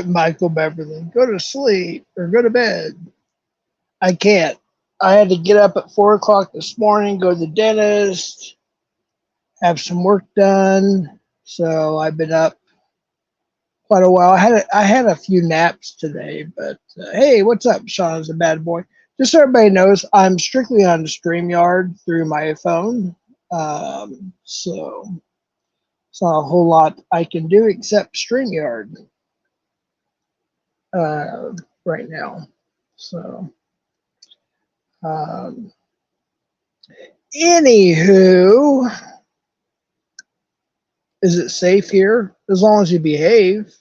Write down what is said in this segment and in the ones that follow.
Michael Beverly, go to sleep or go to bed. I can't. I had to get up at 4 o'clock this morning, go to the dentist, have some work done. So I've been up quite a while. I had a few naps today, but hey, what's up, Sean's a bad boy. Just so everybody knows, I'm strictly on StreamYard through my phone. So it's not a whole lot I can do except StreamYard uh, right now. So, um, anywho, is it safe here? As long as you behave.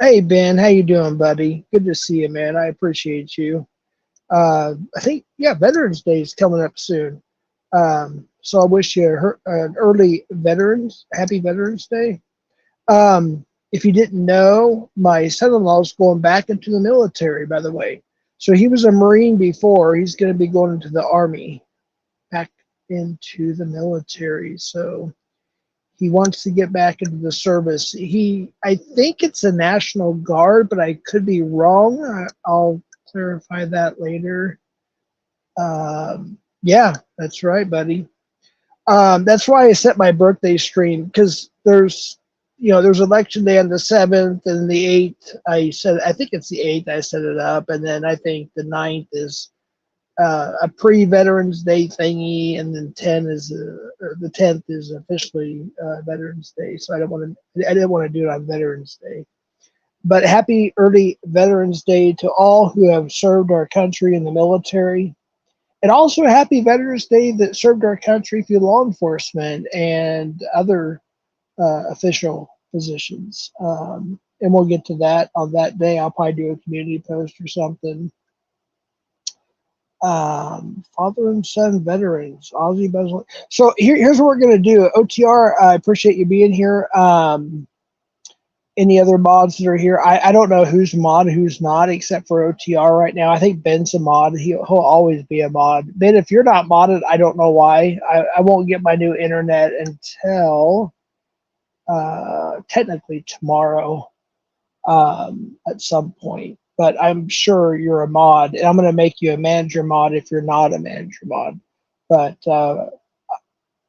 Hey Ben, how you doing, buddy? Good to see you, man. I appreciate you. I think Veterans Day is coming up soon. So I wish you an early Happy Veterans Day. If you didn't know, my son-in-law is going back into the military, by the way. So he was a Marine before. He's going to be going into the Army, back into the military. So he wants to get back into the service. I think it's a National Guard, but I could be wrong. I'll clarify that later. Yeah, that's right, buddy. That's why I set my birthday stream because there's election day on the 7th and the 8th. I think it's the 8th. I set it up, and then I think the 9th is a pre-Veterans Day thingy, and then the 10th is officially Veterans Day. So I didn't want to do it on Veterans Day. But happy early Veterans Day to all who have served our country in the military. And also happy Veterans Day that served our country through law enforcement and other official positions. And we'll get to that on that day. I'll probably do a community post or something. Father and son veterans, Ozzy Besley. So here's what we're going to do. OTR, I appreciate you being here. Any other mods that are here? I don't know who's mod, who's not, except for OTR right now. I think Ben's a mod. He'll always be a mod. Ben, if you're not modded, I don't know why. I won't get my new internet until technically tomorrow at some point. But I'm sure you're a mod, and I'm going to make you a manager mod if you're not a manager mod. But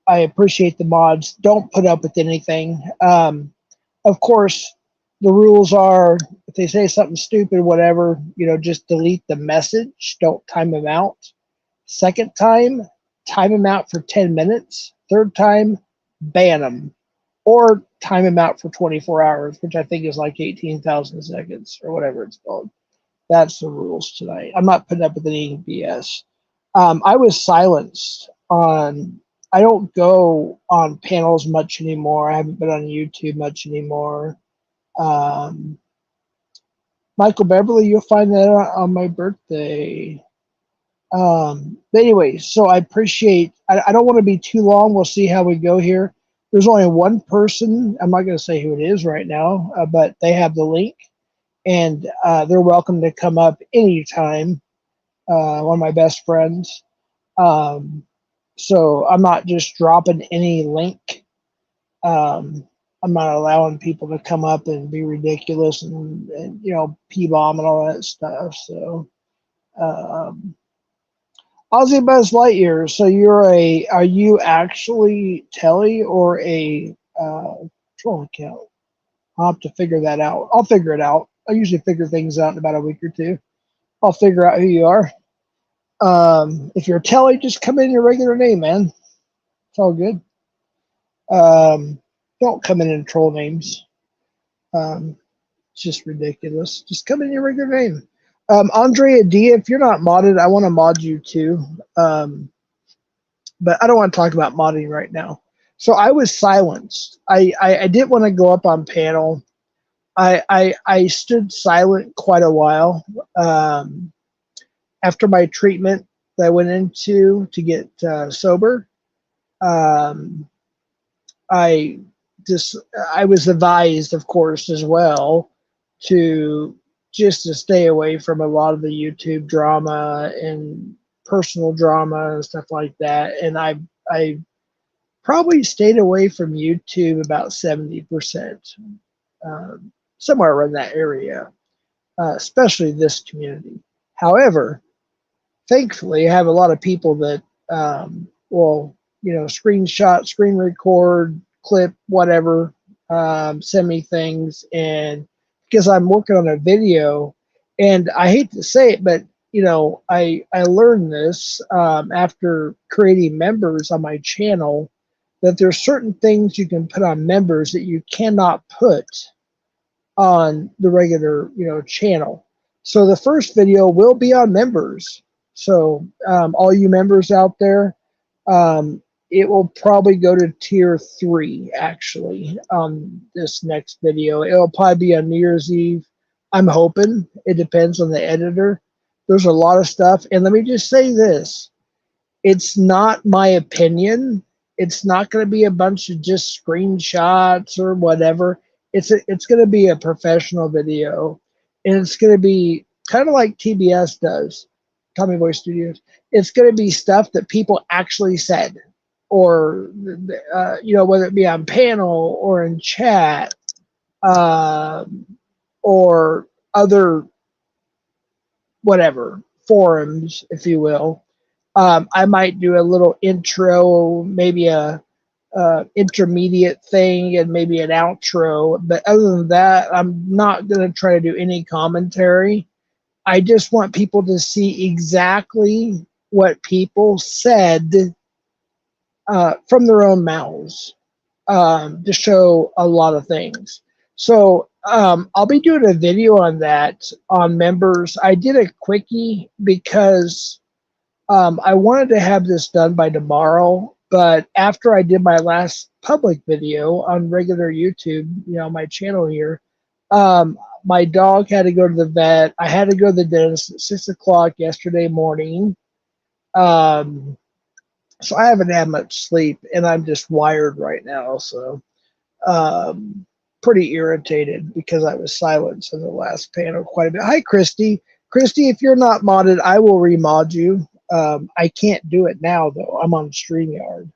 I appreciate the mods. Don't put up with anything. Of course, the rules are if they say something stupid, whatever, just delete the message. Don't time them out. Second time them out for 10 minutes. Third time, ban them. Or time them out for 24 hours, which I think is like 18,000 seconds or whatever it's called. That's the rules tonight. I'm not putting up with any BS. I was silenced on. I don't go on panels much anymore. I haven't been on YouTube much anymore. Um, Michael Beverly, you'll find that out on my birthday. But anyway, so I appreciate. I don't want to be too long. We'll see how we go here. There's only one person. I'm not going to say who it is right now, but they have the link, and they're welcome to come up anytime. One of my best friends. Um, so I'm not just dropping any link. I'm not allowing people to come up and be ridiculous and P-bomb and all that stuff. So, um, Ozzy Buzz Lightyear. So are you actually Telly or a troll account? I'll have to figure that out. I'll figure it out. I usually figure things out in about a week or two. I'll figure out who you are. If you're Telly, just come in your regular name, man. It's all good. Don't come in troll names. It's just ridiculous. Just come in your regular name. Andrea D, if you're not modded, I want to mod you too. But I don't want to talk about modding right now. So I was silenced. I didn't want to go up on panel. I stood silent quite a while um, after my treatment that I went into to get sober. Um, I just I was advised, of course, as well to just to stay away from a lot of the YouTube drama and personal drama and stuff like that. And I probably stayed away from YouTube about 70%, somewhere around that area, especially this community. However, thankfully, I have a lot of people that will, screenshot, screen record, clip, whatever, send me things, and because I'm working on a video, and I hate to say it, but I learned this after creating members on my channel that there's certain things you can put on members that you cannot put on the regular, channel. So the first video will be on members. So all you members out there, um, it will probably go to tier 3 actually on this next video. It'll probably be on New Year's Eve. I'm hoping. It depends on the editor. There's a lot of stuff. And let me just say this. It's not my opinion. It's not going to be a bunch of just screenshots or whatever. It's going to be a professional video, and it's going to be kind of like TBS does, Tommy Boy Studios. It's going to be stuff that people actually said, or whether it be on panel or in chat, or other whatever forums, if you will. I might do a little intro, maybe a intermediate thing, and maybe an outro. But other than that, I'm not going to try to do any commentary. I just want people to see exactly what people said from their own mouths to show a lot of things. So I'll be doing a video on that on members. I did a quickie because I wanted to have this done by tomorrow, but after I did my last public video on regular YouTube, my channel here, my dog had to go to the vet. I had to go to the dentist at 6 o'clock yesterday morning. So I haven't had much sleep, and I'm just wired right now. So pretty irritated because I was silenced in the last panel quite a bit. Hi, Christy. Christy, if you're not modded, I will remod you. I can't do it now, though. I'm on StreamYard.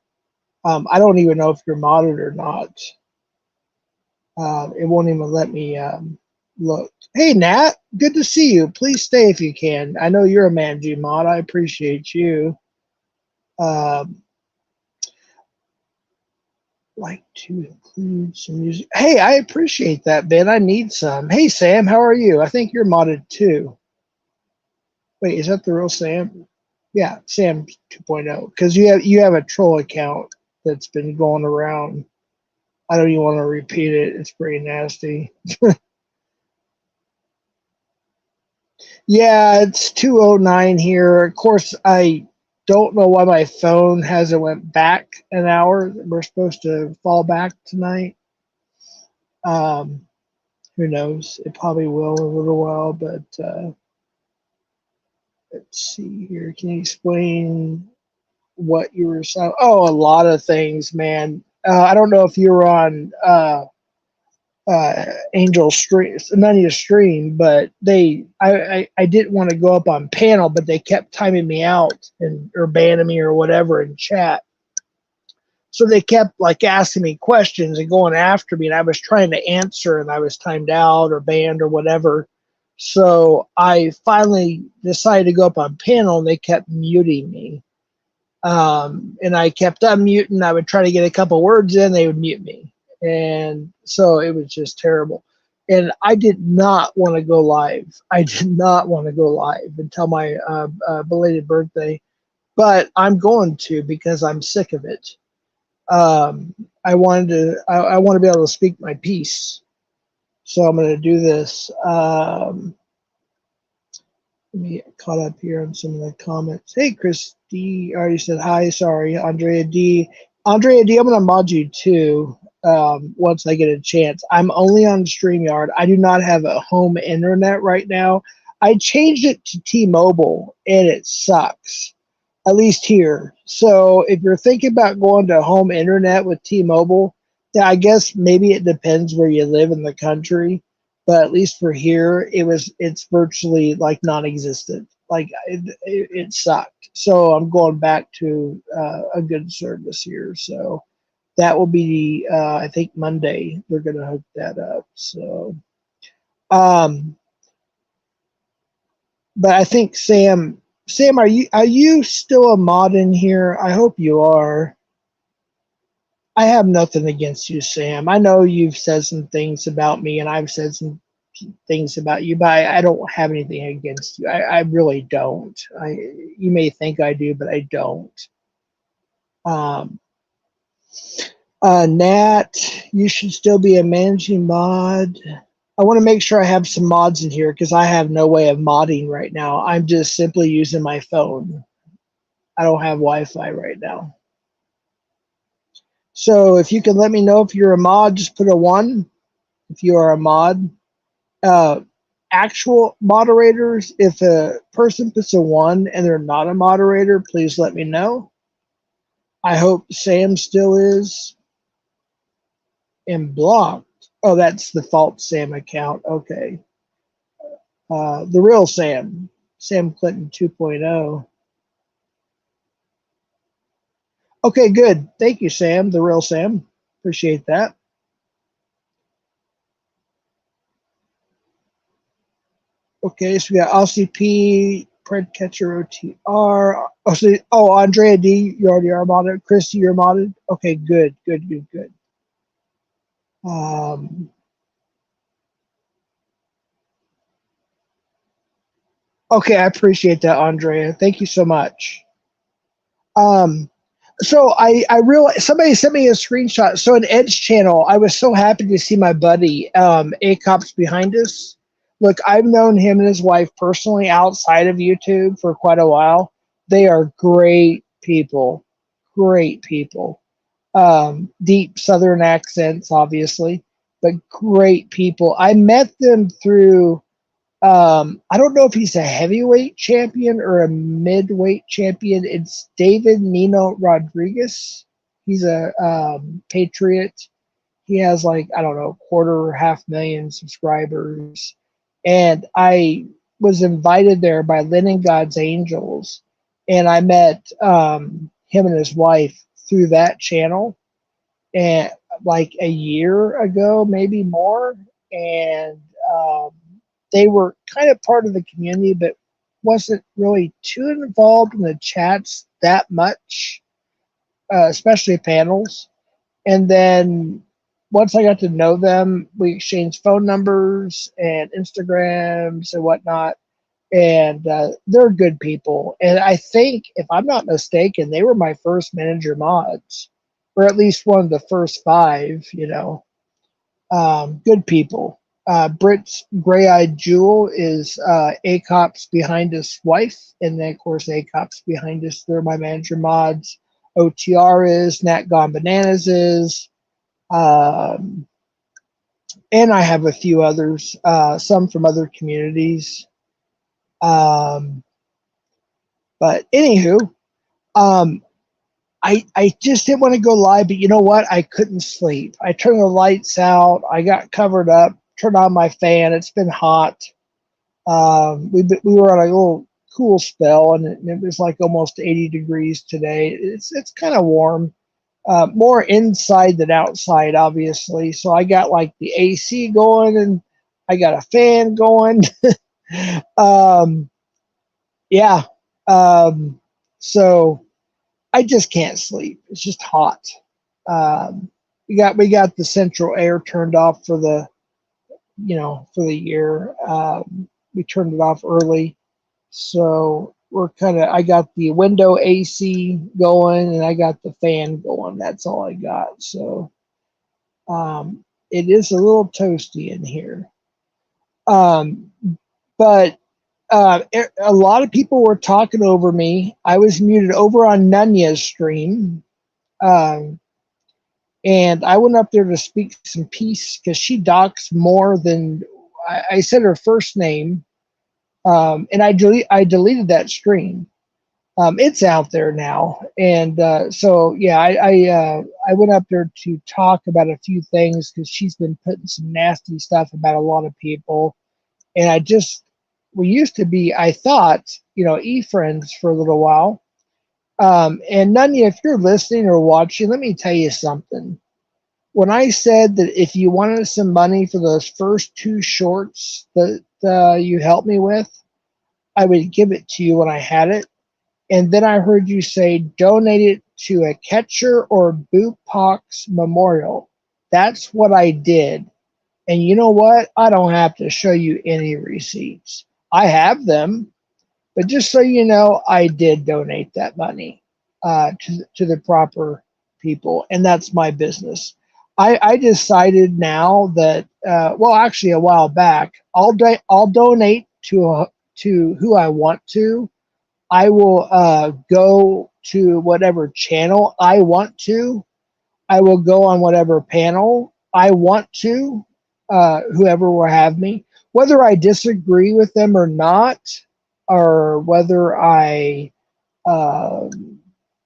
I don't even know if you're modded or not. It won't even let me look. Hey, Nat. Good to see you. Please stay if you can. I know you're a Manji mod. I appreciate you. Like to include some music. Hey, I appreciate that, Ben. I need some. Hey, Sam. How are you? I think you're modded, too. Wait, is that the real Sam? Yeah, Sam 2.0. Because you have a troll account that's been going around. I don't even want to repeat it. It's pretty nasty. Yeah, it's 2:09 here. Of course, I don't know why my phone hasn't went back an hour. We're supposed to fall back tonight. Who knows? It probably will in a little while, but let's see here. Can you explain what you were saying? Oh, a lot of things, man. I don't know if you were on Angel stream, none of your stream, but I didn't want to go up on panel, but they kept timing me out or banning me or whatever in chat. So they kept like asking me questions and going after me, and I was trying to answer, and I was timed out or banned or whatever. So I finally decided to go up on panel, and they kept muting me. And I kept unmuting. I would try to get a couple words in, they would mute me. And so it was just terrible. And I did not want to go live. I did not want to go live until my belated birthday. But I'm going to because I'm sick of it. I want to be able to speak my piece. So I'm going to do this. Let me get caught up here on some of the comments. Hey, Christy already said hi. Sorry, Andrea D. Andrea D, I'm going to mod you too. once I get a chance. I'm only on StreamYard. I do not have a home internet right now. I changed it to T-Mobile, and it sucks, at least here. So if you're thinking about going to home internet with T-Mobile, yeah, I guess maybe it depends where you live in the country, but at least for here, it's virtually like non-existent. Like it sucked. So I'm going back to a good service here. So that will be I think Monday they're going to hook that up. So, um, but I think Sam, are you still a mod in here? I hope you are. I have nothing against you, Sam. I know you've said some things about me, and I've said some things about you, but I don't have anything against you. I really don't. You may think I do, but I don't. Um, Nat, you should still be a managing mod. I want to make sure I have some mods in here because I have no way of modding right now. I'm just simply using my phone. I don't have Wi-Fi right now. So if you can let me know if you're a mod, just put a 1 if you are a mod. Actual moderators, if a person puts a 1 and they're not a moderator, please let me know. I hope Sam still is. And blocked. Oh, that's the false Sam account. Okay. The real Sam, Sam Clinton 2.0. Okay, good. Thank you, Sam, the real Sam. Appreciate that. Okay, so we got LCP, Predcatcher OTR. Andrea D, you already are modded. Christy, you're modded. Okay, good. Okay, I appreciate that, Andrea. Thank you so much. So I realized somebody sent me a screenshot. So in Ed's channel, I was so happy to see my buddy, A-Cops Behind Us. Look, I've known him and his wife personally outside of YouTube for quite a while. They are great people. Great people. Deep Southern accents, obviously, but great people. I met them through I don't know if he's a heavyweight champion or a midweight champion. It's David Nino Rodriguez. He's a patriot. He has like, I don't know, quarter or half million subscribers. And I was invited there by Linen God's Angels. And I met him and his wife through that channel and like a year ago, maybe more. And they were kind of part of the community, but wasn't really too involved in the chats that much, especially panels. And then once I got to know them, we exchanged phone numbers and Instagrams and whatnot. And they're good people. And I think, if I'm not mistaken, they were my first manager mods, or at least one of the first 5, good people. Britt's gray-eyed jewel is A-Cops Behind Us wife, and then of course A-Cops Behind Us, they're my manager mods. OTR is, Nat Gone Bananas is, and I have a few others, some from other communities. But anywho, I just didn't want to go live, but you know what? I couldn't sleep. I turned the lights out. I got covered up, turned on my fan. It's been hot. We were on a little cool spell, and it was like almost 80 degrees today. It's kind of warm, more inside than outside, obviously. So I got like the AC going, and I got a fan going. Yeah. So I just can't sleep. It's just hot. We got the central air turned off for the year. We turned it off early, so I got the window AC going and I got the fan going. That's all I got. So it is a little toasty in here. But a lot of people were talking over me. I was muted over on Nunya's stream. And I went up there to speak some peace because she docks more than I said her first name, and I deleted that stream. It's out there now, and so yeah, I went up there to talk about a few things because she's been putting some nasty stuff about a lot of people, and we used to be, I thought, e-friends for a little while. And Nunya, if you're listening or watching, let me tell you something. When I said that if you wanted some money for those first two shorts that you helped me with, I would give it to you when I had it. And then I heard you say donate it to a Catcher or Bootpox Memorial. That's what I did. And you know what? I don't have to show you any receipts. I have them, but just so you know, I did donate that money to the proper people, and that's my business. I decided now that, well, actually, a while back, I'll donate to who I want to. I will go to whatever channel I want to. I will go on whatever panel I want to, whoever will have me. Whether I disagree with them or not, or whether um,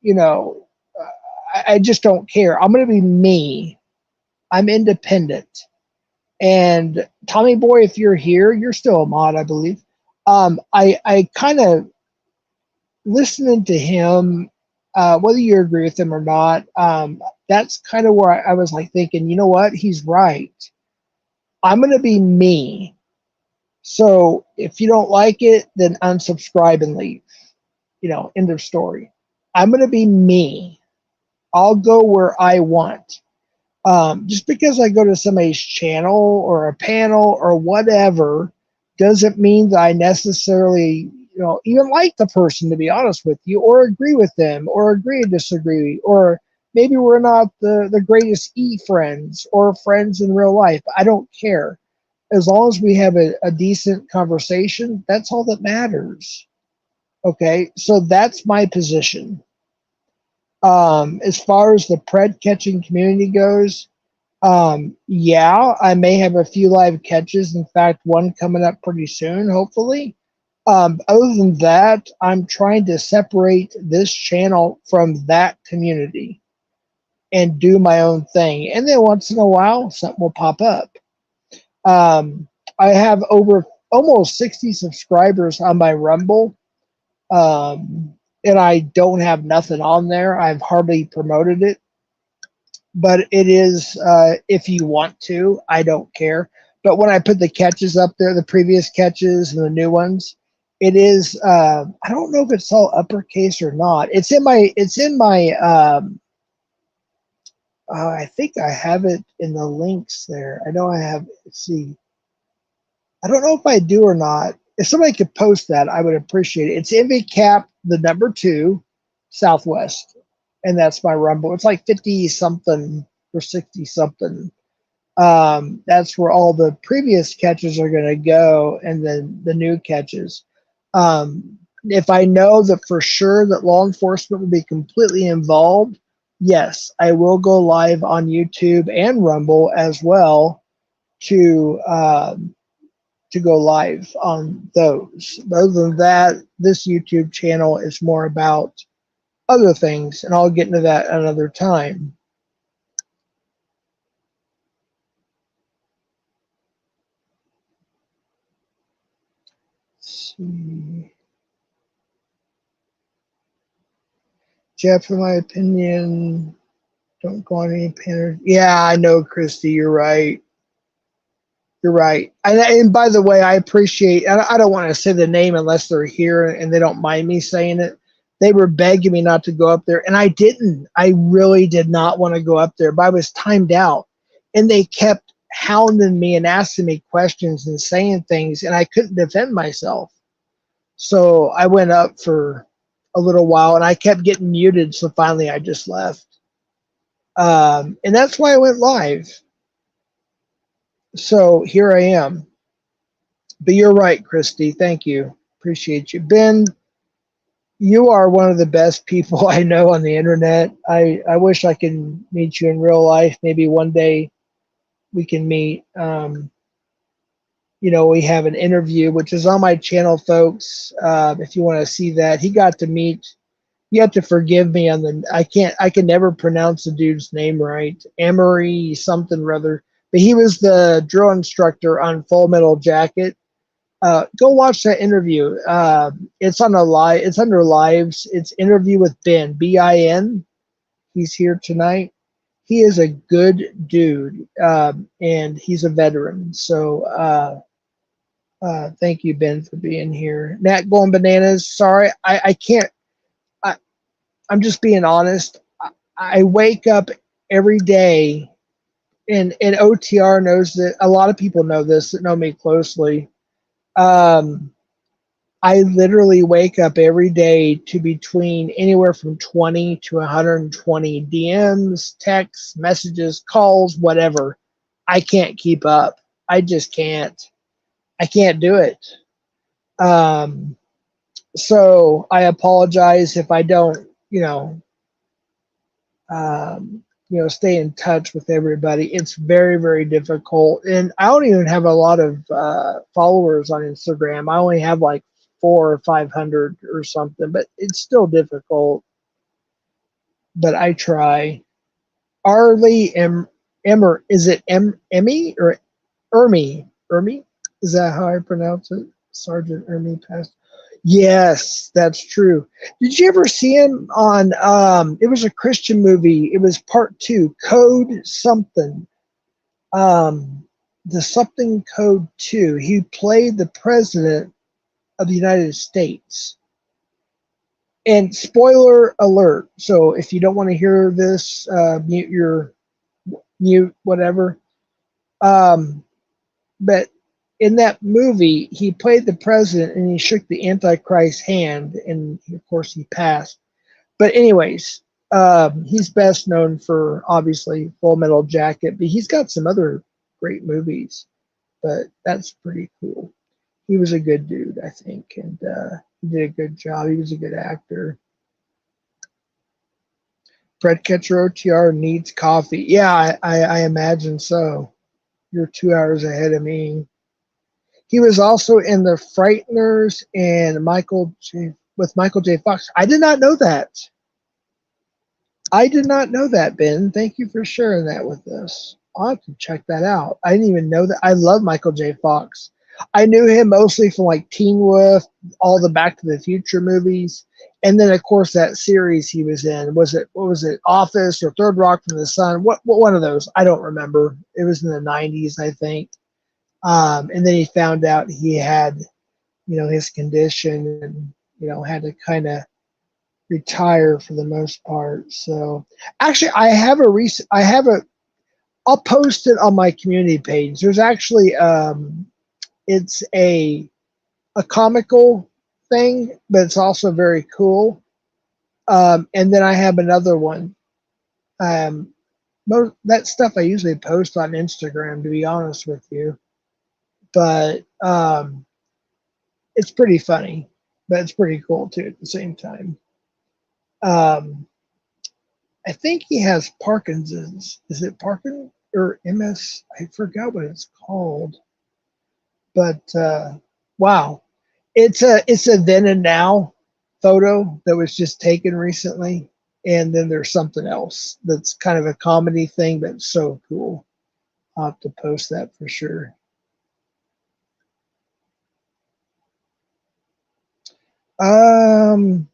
you know, I just don't care. I'm going to be me. I'm independent. And Tommy Boy, if you're here, you're still a mod, I believe. I kind of listening to him, whether you agree with him or not, that's kind of where I was like thinking, you know what? He's right. I'm going to be me. So if you don't like it, then unsubscribe and leave. End of story. I'm going to be me. I'll go where I want. Just because I go to somebody's channel or a panel or whatever doesn't mean that I necessarily, even like the person, to be honest with you, or agree with them, or agree or disagree, or maybe we're not the greatest friends or friends in real life. I don't care. As long as we have a decent conversation, that's all that matters. Okay, so that's my position. As far as the pred catching community goes, yeah, I may have a few live catches. In fact, one coming up pretty soon, hopefully. Other than that, I'm trying to separate this channel from that community and do my own thing. And then once in a while, something will pop up. I have over almost 60 subscribers on my Rumble. And I don't have nothing on there. I've hardly promoted it, but it is, if you want to, I don't care. But when I put the catches up there, the previous catches and the new ones, it is, I don't know if it's all uppercase or not. It's in my, I think I have it in the links there. I know I have, let's see. I don't know if I do or not. If somebody could post that, I would appreciate it. It's MVCap, the number 2, Southwest. And that's my Rumble. It's like 50 something or 60 something. That's where all the previous catches are going to go, and then the new catches. If I know that for sure that law enforcement will be completely involved, yes, I will go live on YouTube and Rumble as well to go live on those. But other than that, this YouTube channel is more about other things, and I'll get into that another time. Let's see. Jeff, in my opinion, don't go on any panel. Yeah, I know, Christy, you're right. You're right. And by the way, I appreciate, I don't want to say the name unless they're here and they don't mind me saying it. They were begging me not to go up there, and I didn't. I really did not want to go up there, but I was timed out. And they kept hounding me and asking me questions and saying things, and I couldn't defend myself. So I went up for a little while, and I kept getting muted, so finally I just left. And that's why I went live. So here I am. But you're right, Christy. Thank you. Appreciate you. Ben, You are one of the best people I know on the internet. I wish I could meet you in real life. Maybe one day we can meet. We have an interview, which is on my channel, folks. If you want to see that, he got to meet. You have to forgive me on the. I can never pronounce the dude's name right. Emery something or other. But he was the drill instructor on Full Metal Jacket. Go watch that interview. It's on a live. It's under lives. It's interview with Ben, BIN. He's here tonight. He is a good dude, and he's a veteran. So thank you, Ben, for being here. Nat going bananas. Sorry, I can't. I, I'm just being honest. I wake up every day, and OTR knows that. A lot of people know this that know me closely. Um, I literally wake up every day to between anywhere from 20 to 120 DMs, texts, messages, calls, whatever. I can't keep up. I just can't. I can't do it. Um, so I apologize if I don't, stay in touch with everybody. It's very, very difficult. And I don't even have a lot of followers on Instagram. I only have like 400 or 500 or something, but it's still difficult. But I try. Arlie Emmer, is it Emmy or Ermy? Ermy? Is that how I pronounce it? Sergeant Ermy passed. Yes, that's true. Did you ever see him on it was a Christian movie. It was part two, Code something. Um the something code two. He played the president of the United States. And spoiler alert. So if you don't want to hear this, mute whatever. Um but in that movie, he played the president and he shook the Antichrist's hand, and of course he passed. But anyways, he's best known for obviously Full Metal Jacket, but he's got some other great movies. But that's pretty cool. He was a good dude, I think, and he did a good job. He was a good actor. Fred Catcher OTR needs coffee. Yeah, I imagine so. You're 2 hours ahead of me. He was also in the Frighteners and Michael J. Fox. I did not know that. I did not know that, Ben. Thank you for sharing that with us. I'll have to check that out. I didn't even know that. I love Michael J. Fox. I knew him mostly from like Teen Wolf, all the Back to the Future movies, and then of course that series he was in. What was it, Office or Third Rock from the Sun? What one of those? I don't remember. It was in the '90s, I think. And then he found out he had, his condition, and had to kind of retire for the most part. So actually, I'll post it on my community page. There's actually it's a comical thing, but it's also very cool. And then I have another one. That stuff I usually post on Instagram, to be honest with you. But it's pretty funny, but it's pretty cool too at the same time. Um, I think he has Parkinson's. Is it Parkinson or MS? I forgot what it's called. But wow, it's a then and now photo that was just taken recently, and then there's something else that's kind of a comedy thing, but so cool. I'll have to post that for sure. Um,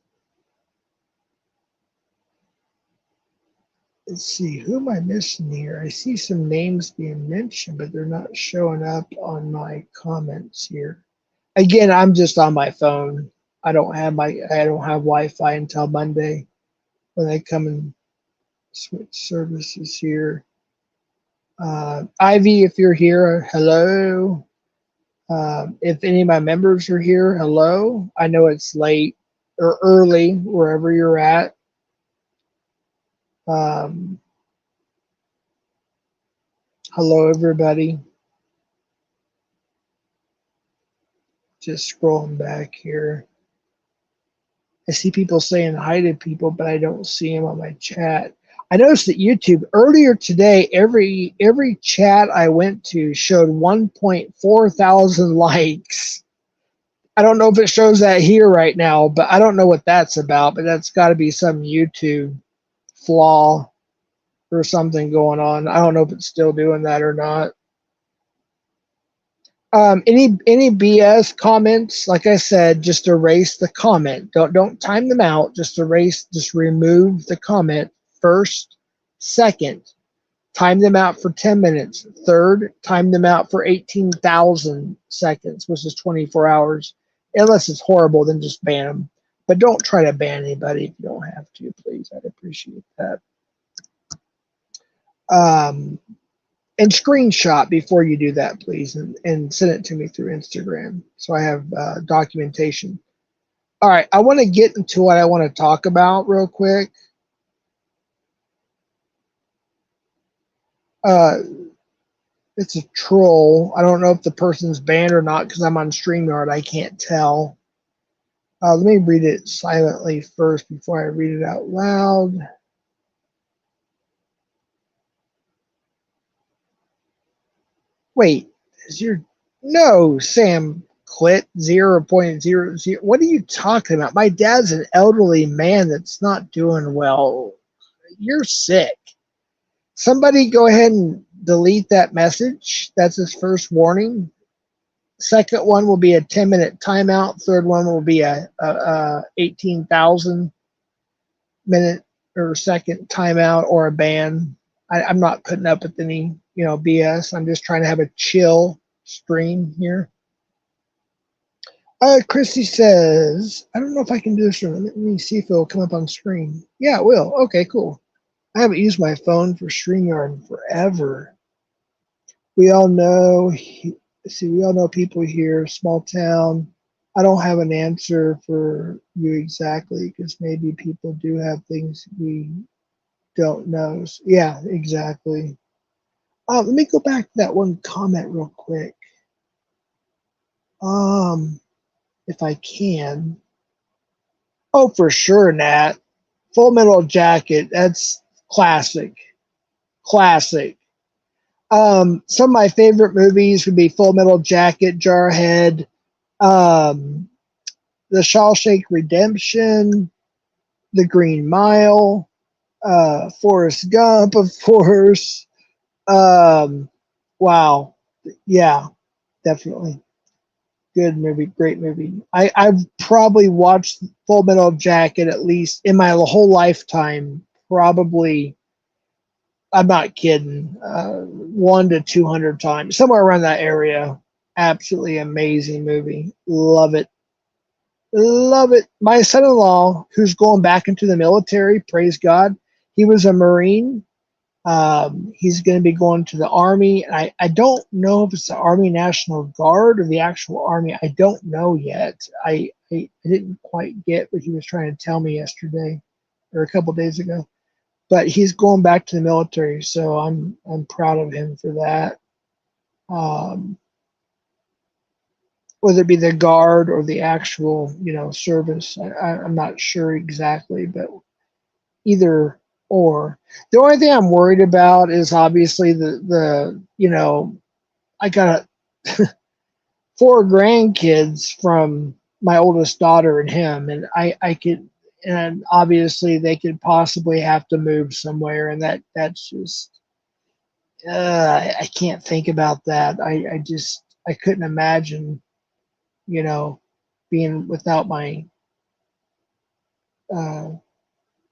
let's see, who am I missing here? I see some names being mentioned, but they're not showing up on my comments here. Again, I'm just on my phone. I don't have Wi-Fi until Monday when they come and switch services here. Ivy, if you're here, hello. If any of my members are here, hello. I know it's late or early wherever you're at. Um, hello, everybody. Just scrolling back here. I see people saying hi to people, but I don't see them on my chat. I noticed that YouTube earlier today, every chat I went to showed 1.4 thousand likes. I don't know if it shows that here right now, but I don't know what that's about. But that's got to be some YouTube flaw or something going on. I don't know if it's still doing that or not. Any BS comments? Like I said, just erase the comment. Don't time them out. Just erase. Just remove the comment. First, second, time them out for 10 minutes. Third, time them out for 18,000 seconds, which is 24 hours. Unless it's horrible, then just ban them. But don't try to ban anybody if you don't have to, please. I'd appreciate that. And screenshot before you do that, please, and send it to me through Instagram so I have documentation. All right, I want to get into what I want to talk about real quick. It's a troll. I don't know if the person's banned or not because I'm on StreamYard. I can't tell. Let me read it silently first before I read it out loud. Wait, no, Sam Clit 0.00. What are you talking about? My dad's an elderly man that's not doing well. You're sick. Somebody go ahead and delete that message. That's his first warning. Second one will be a 10-minute timeout. Third one will be a 18,000 minute or second timeout or a ban. I'm not putting up with any BS. I'm just trying to have a chill stream here. Christy says, I don't know if I can do this. Let me see if it'll come up on screen. Yeah, it will. Okay, cool. I haven't used my phone for StreamYard in forever. We all know people here, small town. I don't have an answer for you exactly because maybe people do have things we don't know. So, yeah, exactly. Let me go back to that one comment real quick. If I can. Oh, for sure, Nat. Full Metal Jacket. That's classic. Classic. Some of my favorite movies would be Full Metal Jacket, Jarhead, The Shawshank Redemption, The Green Mile, Forrest Gump, of course. Wow. Yeah, definitely. Good movie, great movie. I've probably watched Full Metal Jacket at least in my whole lifetime, probably, I'm not kidding, 100 to 200 times, somewhere around that area. Absolutely amazing movie. Love it. Love it. My son-in-law, who's going back into the military, praise God, he was a Marine. He's going to be going to the Army. I don't know if it's the Army National Guard or the actual Army. I don't know yet. I didn't quite get what he was trying to tell me yesterday or a couple days ago. But he's going back to the military, so I'm proud of him for that. Whether it be the Guard or the actual, service, I'm not sure exactly, but either or. The only thing I'm worried about is obviously the I got 4 grandkids from my oldest daughter and him, and I could, and obviously they could possibly have to move somewhere, and that's just I can't think about that. I couldn't imagine, being without my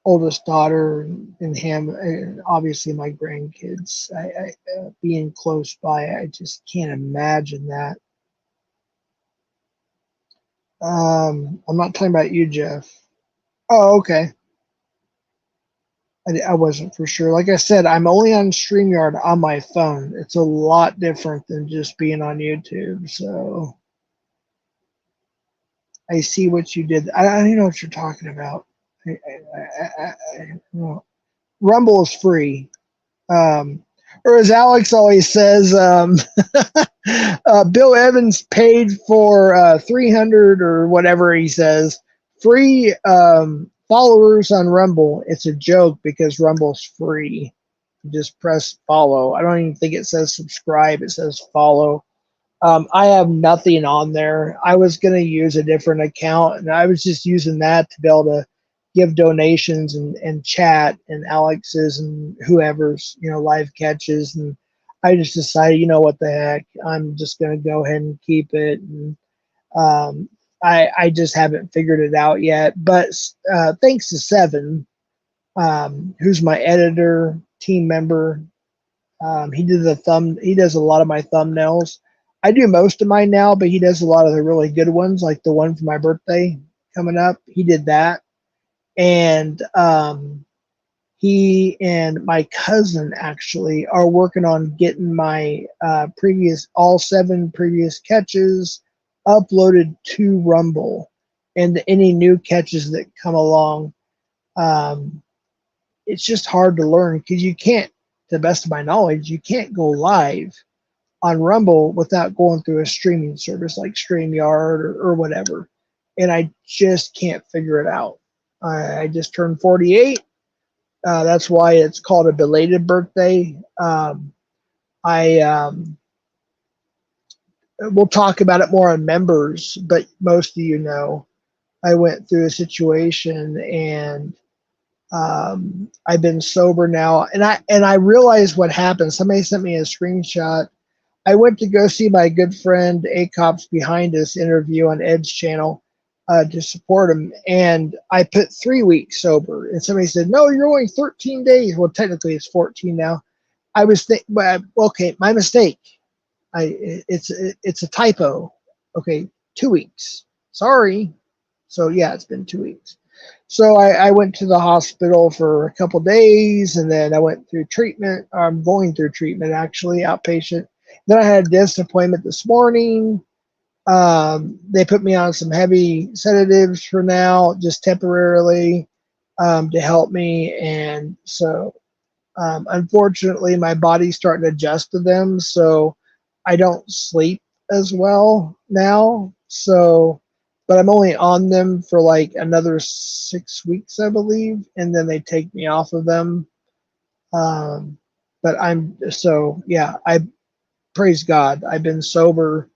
oldest daughter and him, and obviously my grandkids. Being close by, I just can't imagine that. I'm not talking about you, Jeff. Oh, okay. I wasn't for sure. Like I said, I'm only on StreamYard on my phone. It's a lot different than just being on YouTube. So I see what you did. I don't know what you're talking about. Rumble is free. Or as Alex always says, Bill Evans paid for 300 or whatever he says free followers on Rumble. It's a joke because Rumble's free. Just press follow. I don't even think it says subscribe. It says follow. I have nothing on there. I was going to use a different account, and I was just using that to be able to give donations and chat and Alex's and whoever's, live catches. And I just decided, what the heck, I'm just going to go ahead and keep it. And um, I just haven't figured it out yet. But thanks to Seven, who's my editor, team member. He does a lot of my thumbnails. I do most of mine now, but he does a lot of the really good ones, like the one for my birthday coming up. He did that. And he and my cousin actually are working on getting my all 7 previous catches uploaded to Rumble, and any new catches that come along. It's just hard to learn because you can't, to the best of my knowledge, you can't go live on Rumble without going through a streaming service like StreamYard or whatever. And I just can't figure it out. I just turned 48. That's why it's called a belated birthday. We'll talk about it more on members, but most of I went through a situation, and I've been sober now, and I realized what happened. Somebody sent me a screenshot. I went to go see my good friend A Cops Behind Us interview on Ed's channel to support him, and I put 3 weeks sober. And somebody said, "No, you're only 13 days." Well, technically it's 14 now. I was okay, my mistake. It's a typo. Okay, 2 weeks. Sorry. So yeah, it's been 2 weeks. So I went to the hospital for a couple days, and then I went through treatment. I'm going through treatment, actually, outpatient. Then I had a dentist appointment this morning. They put me on some heavy sedatives for now, just temporarily, to help me. And so, unfortunately, my body's starting to adjust to them. So I don't sleep as well now. So, but I'm only on them for like another 6 weeks, I believe. And then they take me off of them. But I praise God. I've been sober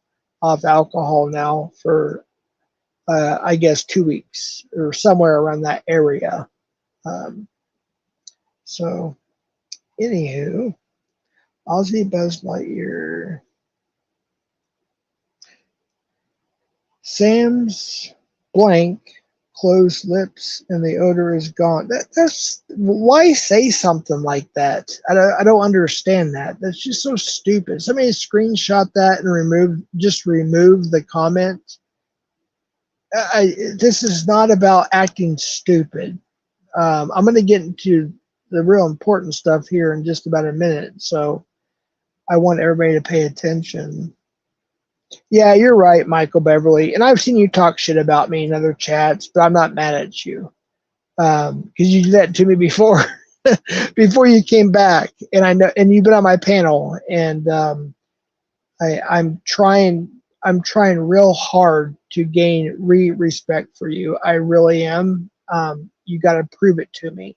off alcohol now for, I guess, 2 weeks or somewhere around that area. So, anywho, Ozzy Buzz Lightyear. Sam's blank, closed lips, and the odor is gone. That's why say something like that. I don't understand that. That's just so stupid. Somebody screenshot that and remove the comment. This is not about acting stupid. I'm going to get into the real important stuff here in just about a minute. So I want everybody to pay attention. Yeah, you're right, Michael Beverly. And I've seen you talk shit about me in other chats, but I'm not mad at you. Because you did that to me before, before you came back. And I know, and you've been on my panel, and I'm trying real hard to gain respect for you. I really am. You got to prove it to me.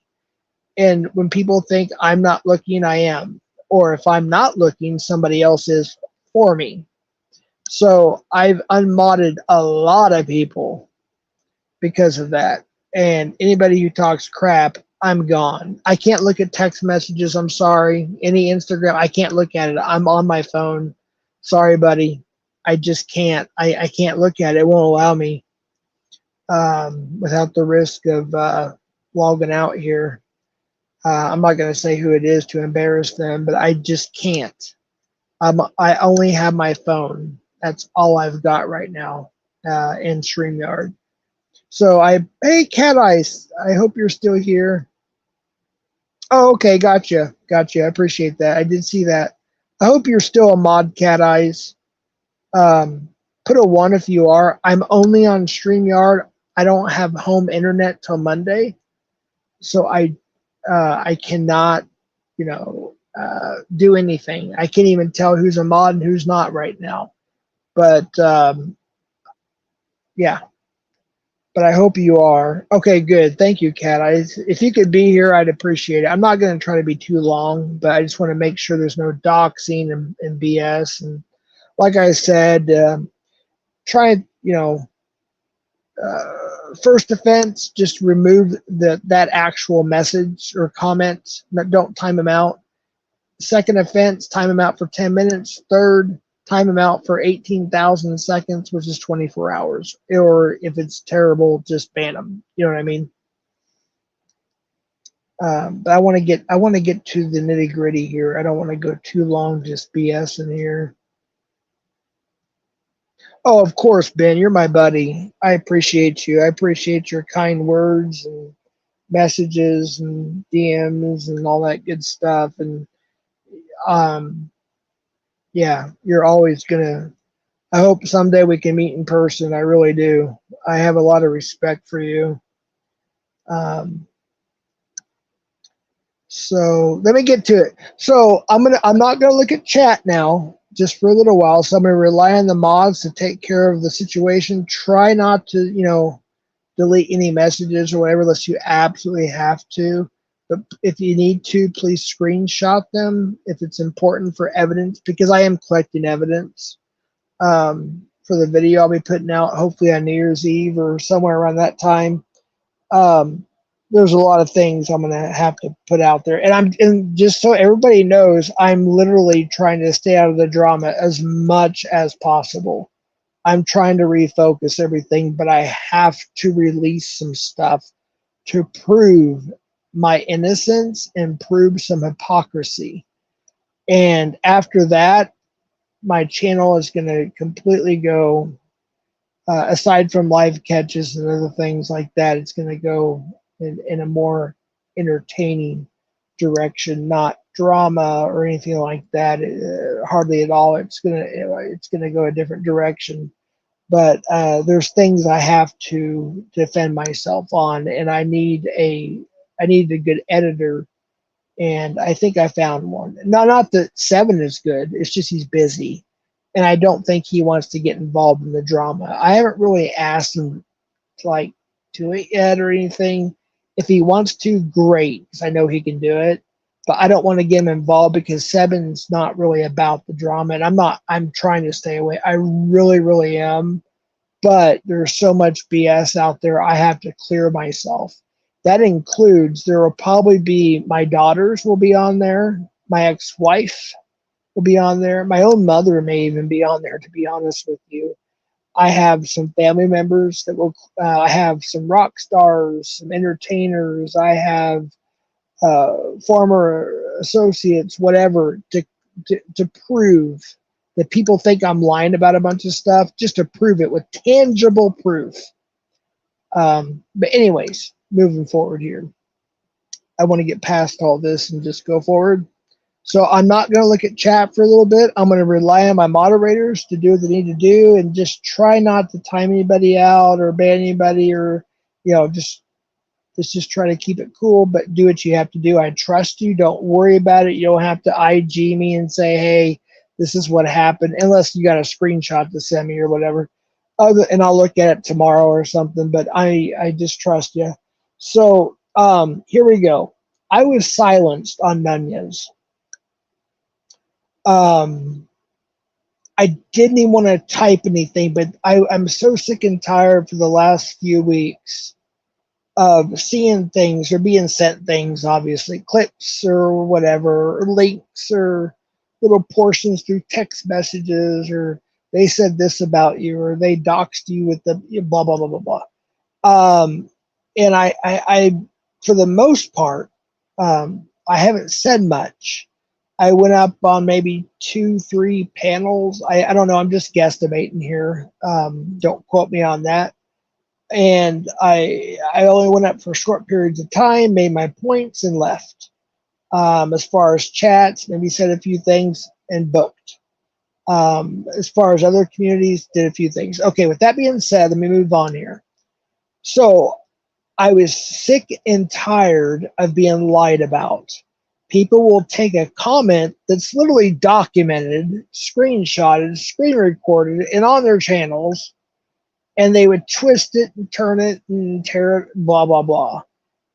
And when people think I'm not looking, I am. Or if I'm not looking, somebody else is for me. So I've unmodded a lot of people because of that. And anybody who talks crap, I'm gone. I can't look at text messages. I'm sorry. Any Instagram, I can't look at it. I'm on my phone. Sorry, buddy. I just can't. I can't look at it. It won't allow me without the risk of logging out here. I'm not going to say who it is to embarrass them, but I just can't. I only have my phone. That's all I've got right now in StreamYard. So hey, Cat Ice, I hope you're still here. Oh, okay, gotcha. I appreciate that. I did see that. I hope you're still a mod, Cat Eyes. Put a 1 if you are. I'm only on StreamYard. I don't have home internet till Monday, so I cannot, do anything. I can't even tell who's a mod and who's not right now. But yeah. but I hope you are. Okay, good. Thank you, Kat. If you could be here, I'd appreciate it. I'm not going to try to be too long, but I just want to make sure there's no doxing and BS. And like I said, try, first offense, just remove that actual message or comment. Don't time them out. Second offense, time them out for 10 minutes. Third, time them out for 18,000 seconds, which is 24 hours. Or if it's terrible, just ban them. You know what I mean? But I want to get to the nitty gritty here. I don't want to go too long just BS in here. Oh, of course, Ben, you're my buddy. I appreciate you. I appreciate your kind words and messages and DMs and all that good stuff. And um, yeah, you're always gonna. I hope someday we can meet in person. I really do. I have a lot of respect for you. Um, so let me get to it. So I'm not gonna look at chat now, just for a little while. So I'm gonna rely on the mods to take care of the situation. Try not to, delete any messages or whatever unless you absolutely have to. But if you need to, please screenshot them if it's important for evidence, because I am collecting evidence for the video I'll be putting out hopefully on New Year's Eve or somewhere around that time. Um, there's a lot of things I'm gonna have to put out there, and just so everybody knows, I'm literally trying to stay out of the drama as much as possible. I'm trying to refocus everything, but I have to release some stuff to prove my innocence and prove some hypocrisy. And after that, my channel is going to completely go, aside from live catches and other things like that, it's going to go in a more entertaining direction, not drama or anything like that. Hardly at all. It's gonna go a different direction. But there's things I have to defend myself on, and I need a good editor, and I think I found one. Not that Seven is good. It's just he's busy, and I don't think he wants to get involved in the drama. I haven't really asked him to do it yet or anything. If he wants to, great, because I know he can do it. But I don't want to get him involved because Seven's not really about the drama, and I'm not. I'm trying to stay away. I really, really am, but there's so much BS out there. I have to clear myself. That includes, there will probably be, my daughters will be on there. My ex-wife will be on there. My own mother may even be on there, to be honest with you. I have some family members that will, I have some rock stars, some entertainers. I have former associates, whatever, to prove that people think I'm lying about a bunch of stuff, just to prove it with tangible proof. But anyways, moving forward here, I want to get past all this and just go forward. So I'm not going to look at chat for a little bit. I'm going to rely on my moderators to do what they need to do, and just try not to time anybody out or ban anybody, or just let's just try to keep it cool, but do what you have to do. I trust you. Don't worry about it. You don't have to IG me and say, hey, this is what happened, unless you got a screenshot to send me or whatever. And I'll look at it tomorrow or something, but I just trust you. So here we go. I was silenced on Nunez. I didn't even want to type anything, but I'm so sick and tired for the last few weeks of seeing things or being sent things, obviously clips or whatever, or links or little portions through text messages, or they said this about you, or they doxed you with the blah blah blah blah blah. And I for the most part, I haven't said much. I went up on maybe 2-3 panels. I don't know. I'm just guesstimating here. Don't quote me on that. And I only went up for short periods of time, made my points, and left. As far as chats, maybe said a few things and booked. As far as other communities, did a few things. Okay, with that being said, let me move on here. So I was sick and tired of being lied about. People will take a comment that's literally documented, screenshotted, screen recorded, and on their channels, and they would twist it and turn it and tear it, blah, blah, blah.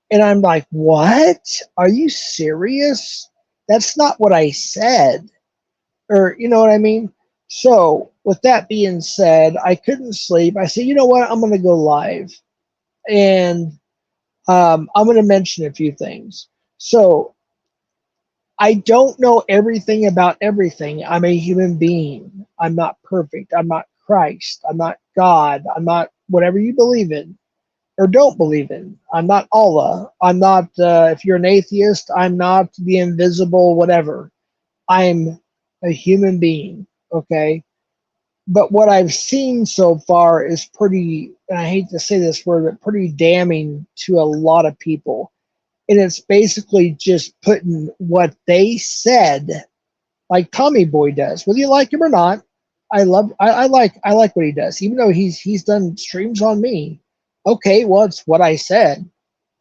And I'm like, what? Are you serious? That's not what I said. Or, you know what I mean? So, with that being said, I couldn't sleep. I said, you know what? I'm going to go live. And I'm going to mention a few things. So, I don't know everything about everything. I'm a human being. I'm not perfect. I'm not Christ. I'm not God. I'm not whatever you believe in or don't believe in. I'm not Allah. I'm not, if you're an atheist, I'm not the invisible whatever. I'm a human being. Okay. But what I've seen so far is pretty, and I hate to say this word, but pretty damning to a lot of people. And it's basically just putting what they said, like Tommy Boy does, whether you like him or not. I like what he does, even though he's done streams on me. Okay, well, it's what I said.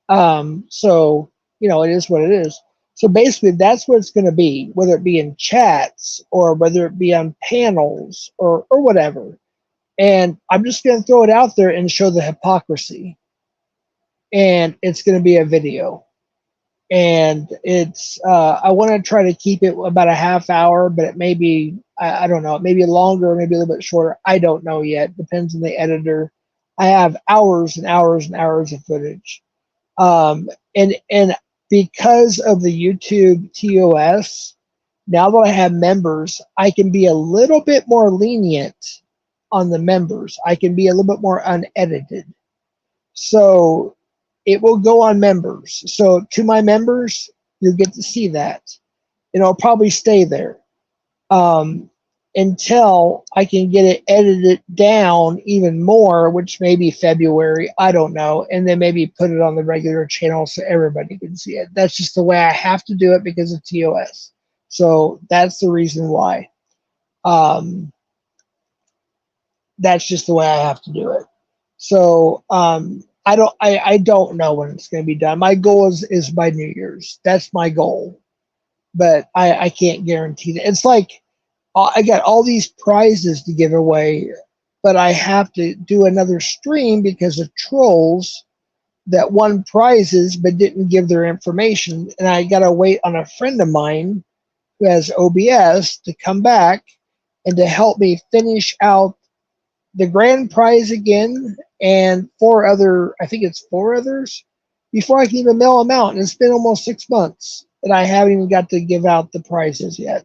So it is what it is. So basically, that's what it's going to be, whether it be in chats or whether it be on panels or whatever. And I'm just going to throw it out there and show the hypocrisy. And it's going to be a video. And it's I want to try to keep it about a half hour, but it may be I don't know, maybe longer, maybe a little bit shorter. I don't know yet. Depends on the editor. I have hours and hours and hours of footage. And because of the YouTube TOS, now that I have members, I can be a little bit more lenient on the members. I can be a little bit more unedited. So it will go on members. So to my members, you'll get to see that. And it'll probably stay there until I can get it edited down even more, which may be February. I don't know. And then maybe put it on the regular channel so everybody can see it. That's just the way I have to do it because of TOS. So that's the reason why. That's just the way I have to do it. So I don't know when it's going to be done. My goal is by New Year's. That's my goal, but I can't guarantee that. It's like I got all these prizes to give away, but I have to do another stream because of trolls that won prizes but didn't give their information, and I got to wait on a friend of mine who has OBS to come back and to help me finish out the grand prize again and I think it's four others, before I can even mail them out. And it's been almost 6 months and I haven't even got to give out the prizes yet.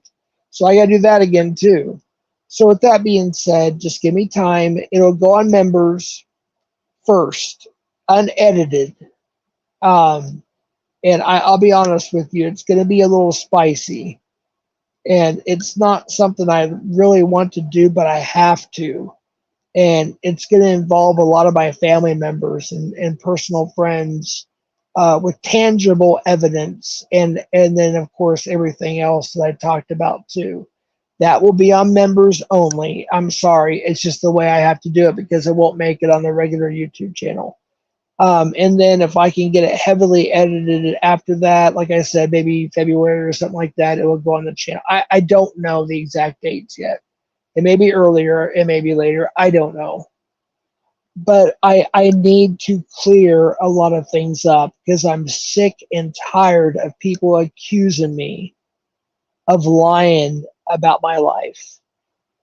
So I got to do that again too. So with that being said, just give me time. It'll go on members first, unedited. And I'll be honest with you, it's going to be a little spicy. And it's not something I really want to do, but I have to. And it's going to involve a lot of my family members and personal friends with tangible evidence, and then of course everything else that I talked about too. That will be on members only. I'm sorry, it's just the way I have to do it because it won't make it on the regular YouTube channel. And then if I can get it heavily edited after that, like I said, maybe February or something like that, it will go on the channel. I don't know the exact dates yet. It may be earlier, it may be later, I don't know. But I need to clear a lot of things up because I'm sick and tired of people accusing me of lying about my life.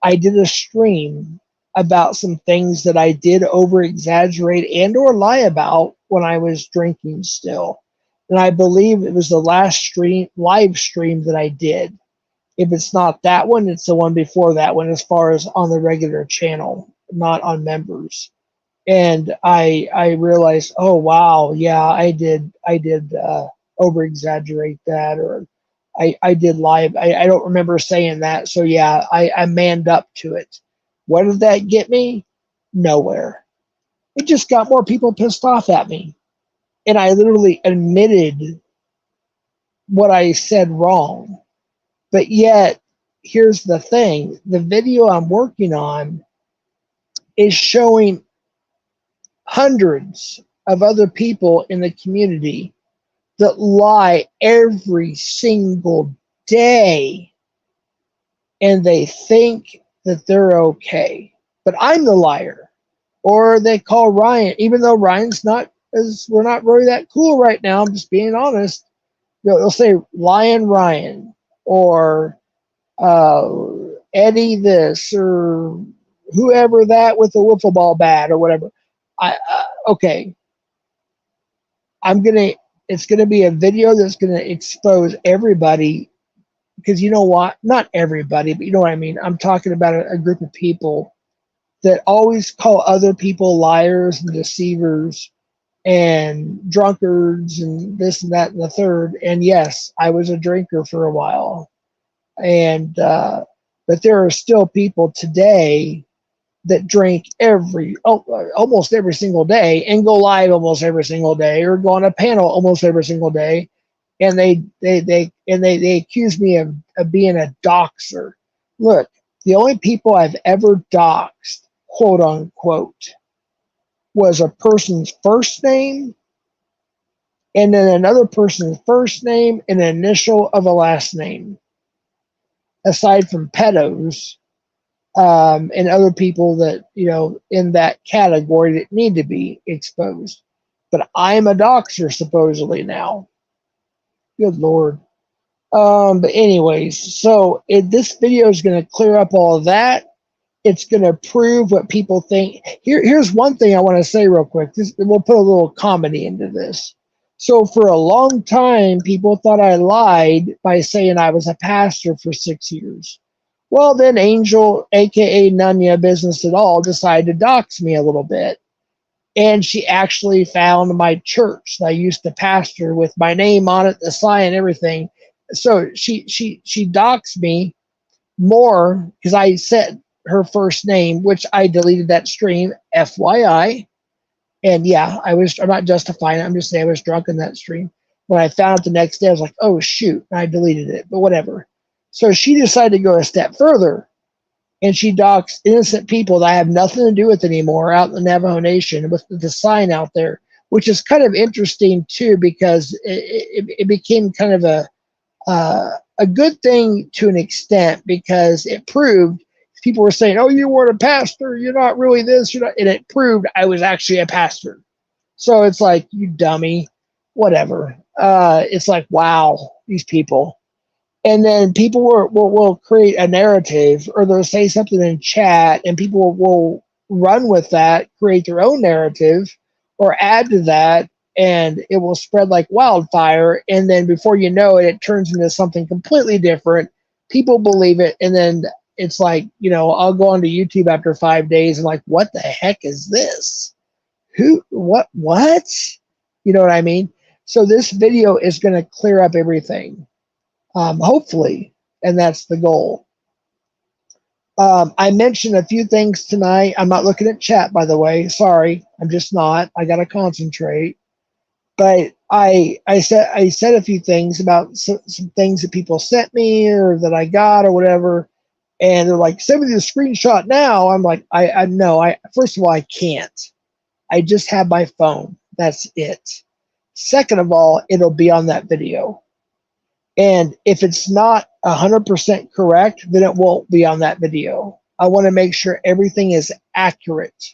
I did a stream about some things that I did over exaggerate and or lie about when I was drinking still. And I believe it was the last live stream that I did. If it's not that one, it's the one before that one, as far as on the regular channel, not on members. And I realized, oh wow, yeah, I did over exaggerate that, or I did lie. I don't remember saying that. So yeah, I manned up to it. What did that get me? Nowhere. It just got more people pissed off at me. And I literally admitted what I said wrong. But yet, here's the thing. The video I'm working on is showing hundreds of other people in the community that lie every single day, and they think that they're okay. But I'm the liar. Or they call Ryan, even though Ryan's not, as we're not really that cool right now. I'm just being honest. They'll say Lion Ryan or uh, Eddie this or whoever that with a wiffle ball bat or whatever. Okay, I'm gonna. It's gonna be a video that's gonna expose everybody because you know what? Not everybody, but you know what I mean. I'm talking about a group of people that always call other people liars and deceivers and drunkards and this and that and the third. And yes, I was a drinker for a while, and but there are still people today that drink almost every single day and go live almost every single day or go on a panel almost every single day, and they accuse me of being a doxer. Look, the only people I've ever doxed, quote unquote, was a person's first name and then another person's first name and an initial of a last name. Aside from pedos, and other people that, in that category that need to be exposed. But I'm a doxer supposedly now. Good Lord. But anyways, so this video is going to clear up all of that. It's going to prove what people think. Here's one thing I want to say real quick. We'll put a little comedy into this. So for a long time, people thought I lied by saying I was a pastor for 6 years. Well, then Angel, aka Nunya Business at All, decided to dox me a little bit. And she actually found my church that I used to pastor with my name on it, the sign, and everything. So she doxed me more because I said her first name, which I deleted that stream, FYI. And yeah, I'm not justifying it. I'm just saying I was drunk in that stream. When I found out the next day, I was like, oh, shoot. And I deleted it, but whatever. So she decided to go a step further, and she doxed innocent people that I have nothing to do with anymore out in the Navajo Nation with the sign out there, which is kind of interesting too, because it became kind of a good thing to an extent, because it proved people were saying, oh, you weren't a pastor, you're not really this, you're not, and it proved I was actually a pastor. So it's like, you dummy, whatever. It's like, wow, these people. And then people will create a narrative, or they'll say something in chat, and people will run with that, create their own narrative, or add to that, and it will spread like wildfire. And then before you know it, it turns into something completely different. People believe it, and then it's like, I'll go onto YouTube after 5 days and like, what the heck is this? What? You know what I mean? So this video is going to clear up everything. Hopefully, and that's the goal. I mentioned a few things tonight. I'm not looking at chat, by the way. Sorry, I'm just not. I got to concentrate. But I said a few things about some things that people sent me or that I got or whatever, and they're like, "Send me the screenshot now." I'm like, I know. First of all, I can't. I just have my phone. That's it. Second of all, it'll be on that video. And if it's not 100% correct, then it won't be on that video. I want to make sure everything is accurate.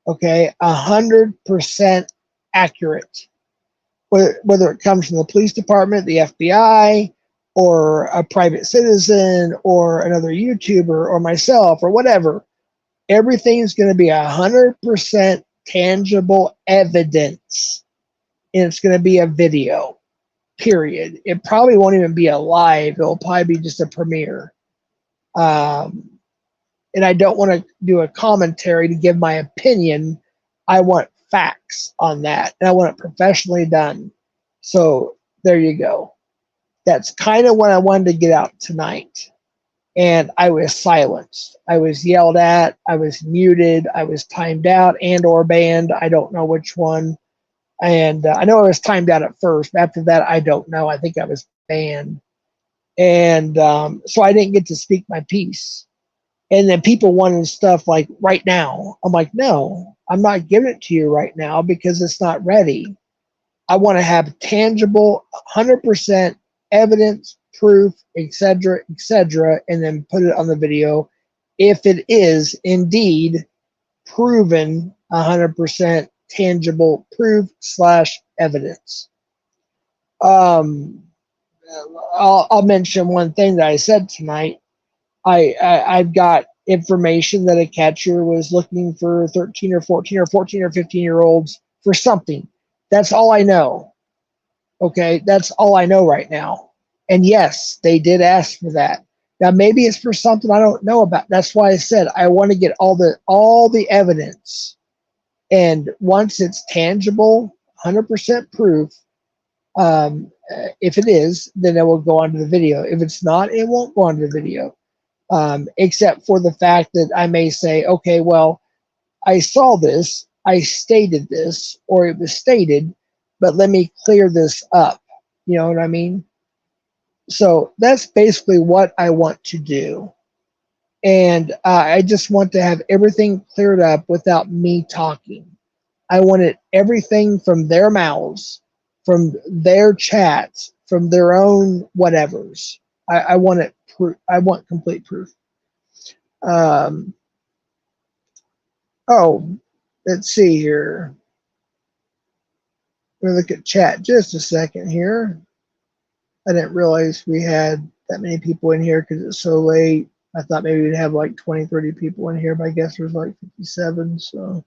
Okay, 100% accurate. Whether it comes from the police department, the FBI, or a private citizen, or another YouTuber, or myself, or whatever, everything is going to be 100% tangible evidence. And it's going to be a video. Period. It probably won't even be a live. It'll probably be just a premiere. And I don't want to do a commentary to give my opinion. I want facts on that, and I want it professionally done. So there you go. That's kind of what I wanted to get out tonight. And I was silenced. I was yelled at. I was muted. I was timed out and or banned. I don't know which one. And I know I was timed out at first. After that, I don't know. I think I was banned. And so I didn't get to speak my piece. And then people wanted stuff like right now. I'm like, no, I'm not giving it to you right now because it's not ready. I want to have tangible, 100% evidence, proof, etc., and then put it on the video if it is indeed proven 100% tangible proof slash evidence. Um, I'll mention one thing that I said tonight. I've got information that a catcher was looking for 13 or 14 or 14 or 15-year-olds for something. That's all I know. Okay, that's all I know right now. And yes, they did ask for that. Now maybe it's for something I don't know about. That's why I said I want to get all the evidence. And once it's tangible, 100% proof, if it is, then it will go onto the video. If it's not, it won't go onto the video. Except for the fact that I may say, okay, well, I saw this, I stated this, or it was stated, but let me clear this up. You know what I mean? So that's basically what I want to do. And I just want to have everything cleared up without me talking. I wanted everything from their mouths, from their chats, from their own whatevers. I want it. I want complete proof. Oh, let's see here. Let me look at chat just a second here. I didn't realize we had that many people in here because it's so late. I thought maybe we'd have like 20, 30 people in here, but I guess there's like 57. So,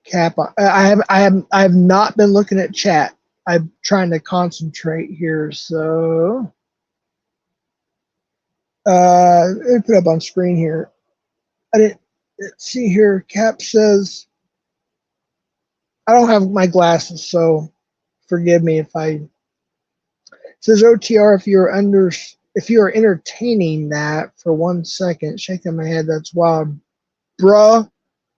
Cap, I have not been looking at chat. I'm trying to concentrate here. So, let me put up on screen here. I didn't see here. Cap says, I don't have my glasses, so forgive me if I. Says OTR, if you are entertaining that for 1 second, shaking my head, that's wild. Bruh,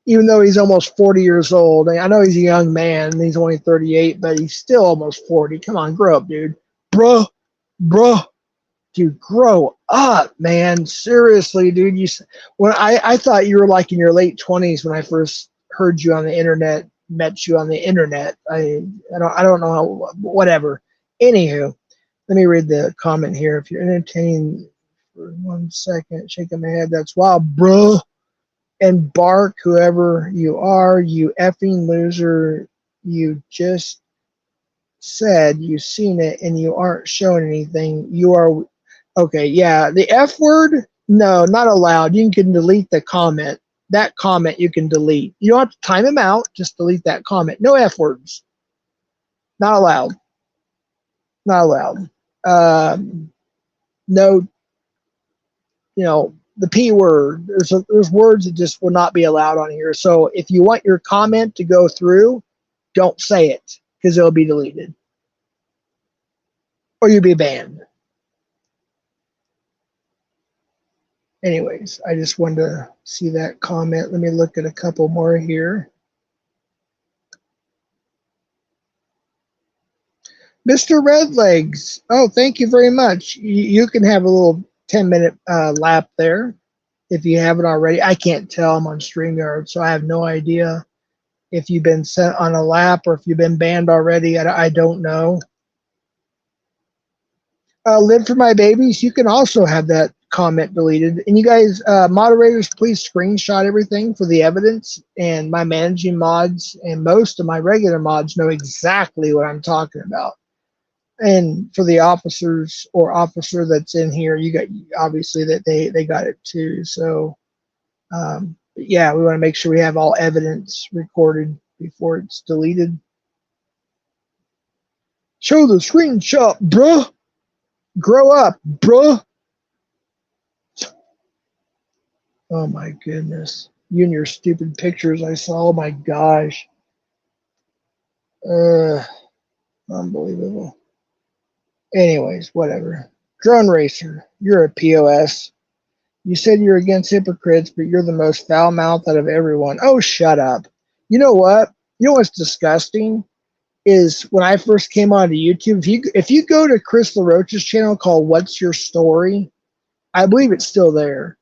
even though he's almost 40 years old, I know he's a young man, and he's only 38, but he's still almost 40. Come on, grow up, dude. Bruh, dude, grow up, man. Seriously, dude. When I thought you were like in your late 20s when I first heard you on the internet, met you on the internet. I don't know how, whatever. Anywho, let me read the comment here. If you're entertaining for 1 second, shaking my head, that's wild, bro. And Bark, whoever you are, you effing loser, you just said you seen it and you aren't showing anything. You are okay. Yeah, the F word, no, not allowed. You can delete the comment. That comment you can delete. You don't have to time him out. Just delete that comment. No F words. Not allowed. Not allowed. No, the P word. There's words that just will not be allowed on here. So if you want your comment to go through, don't say it because it'll be deleted or you'll be banned. Anyways, I just wanted to see that comment. Let me look at a couple more here. Mr. Redlegs, oh, thank you very much. You can have a little 10-minute lap there if you haven't already. I can't tell. I'm on StreamYard, so I have no idea if you've been sent on a lap or if you've been banned already. I don't know. Live for my babies. You can also have that comment deleted. And you guys, moderators, please screenshot everything for the evidence. And my managing mods and most of my regular mods know exactly what I'm talking about. And for the officers or officer that's in here, you got obviously that they got it too. So yeah, we want to make sure we have all evidence recorded before it's deleted. Show the screenshot, bruh. Grow up, bruh. Oh my goodness. You and your stupid pictures I saw. Oh my gosh. Unbelievable. Anyways, whatever. Drone Racer, you're a POS. You said you're against hypocrites, but you're the most foul-mouthed out of everyone. Oh, shut up. You know what? You know what's disgusting? Is when I first came onto YouTube, if you go to Chris LaRoche's channel called What's Your Story, I believe it's still there.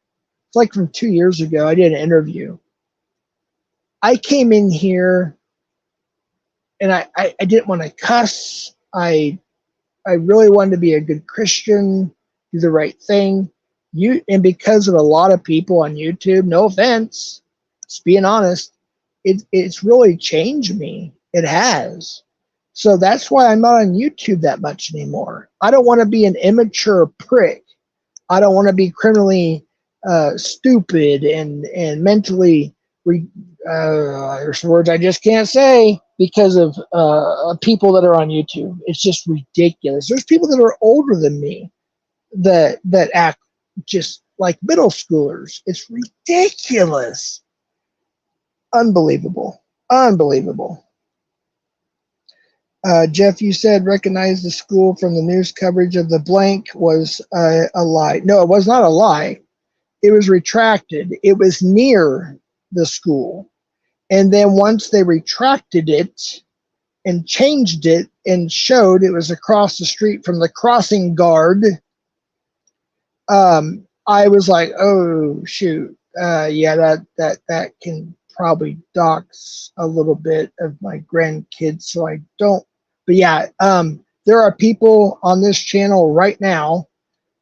It's like from 2 years ago. I did an interview. I came in here and I didn't want to cuss. I really wanted to be a good Christian. do the right thing. And because of a lot of people on YouTube, no offense, just being honest, it's really changed me. It has. So that's why I'm not on YouTube that much anymore. I don't want to be an immature prick. I don't want to be criminally stupid and mentally. There's words I just can't say because of people that are on YouTube. It's just ridiculous. There's people that are older than me that act just like middle schoolers. It's ridiculous. Unbelievable. Unbelievable. Jeff, you said recognize the school from the news coverage of the blank was a lie. No, it was not a lie. It was retracted. It was near the school. And then once they retracted it and changed it and showed it was across the street from the crossing guard, I was like, oh, shoot. Yeah, that can probably dox a little bit of my grandkids. So I don't. But yeah, there are people on this channel right now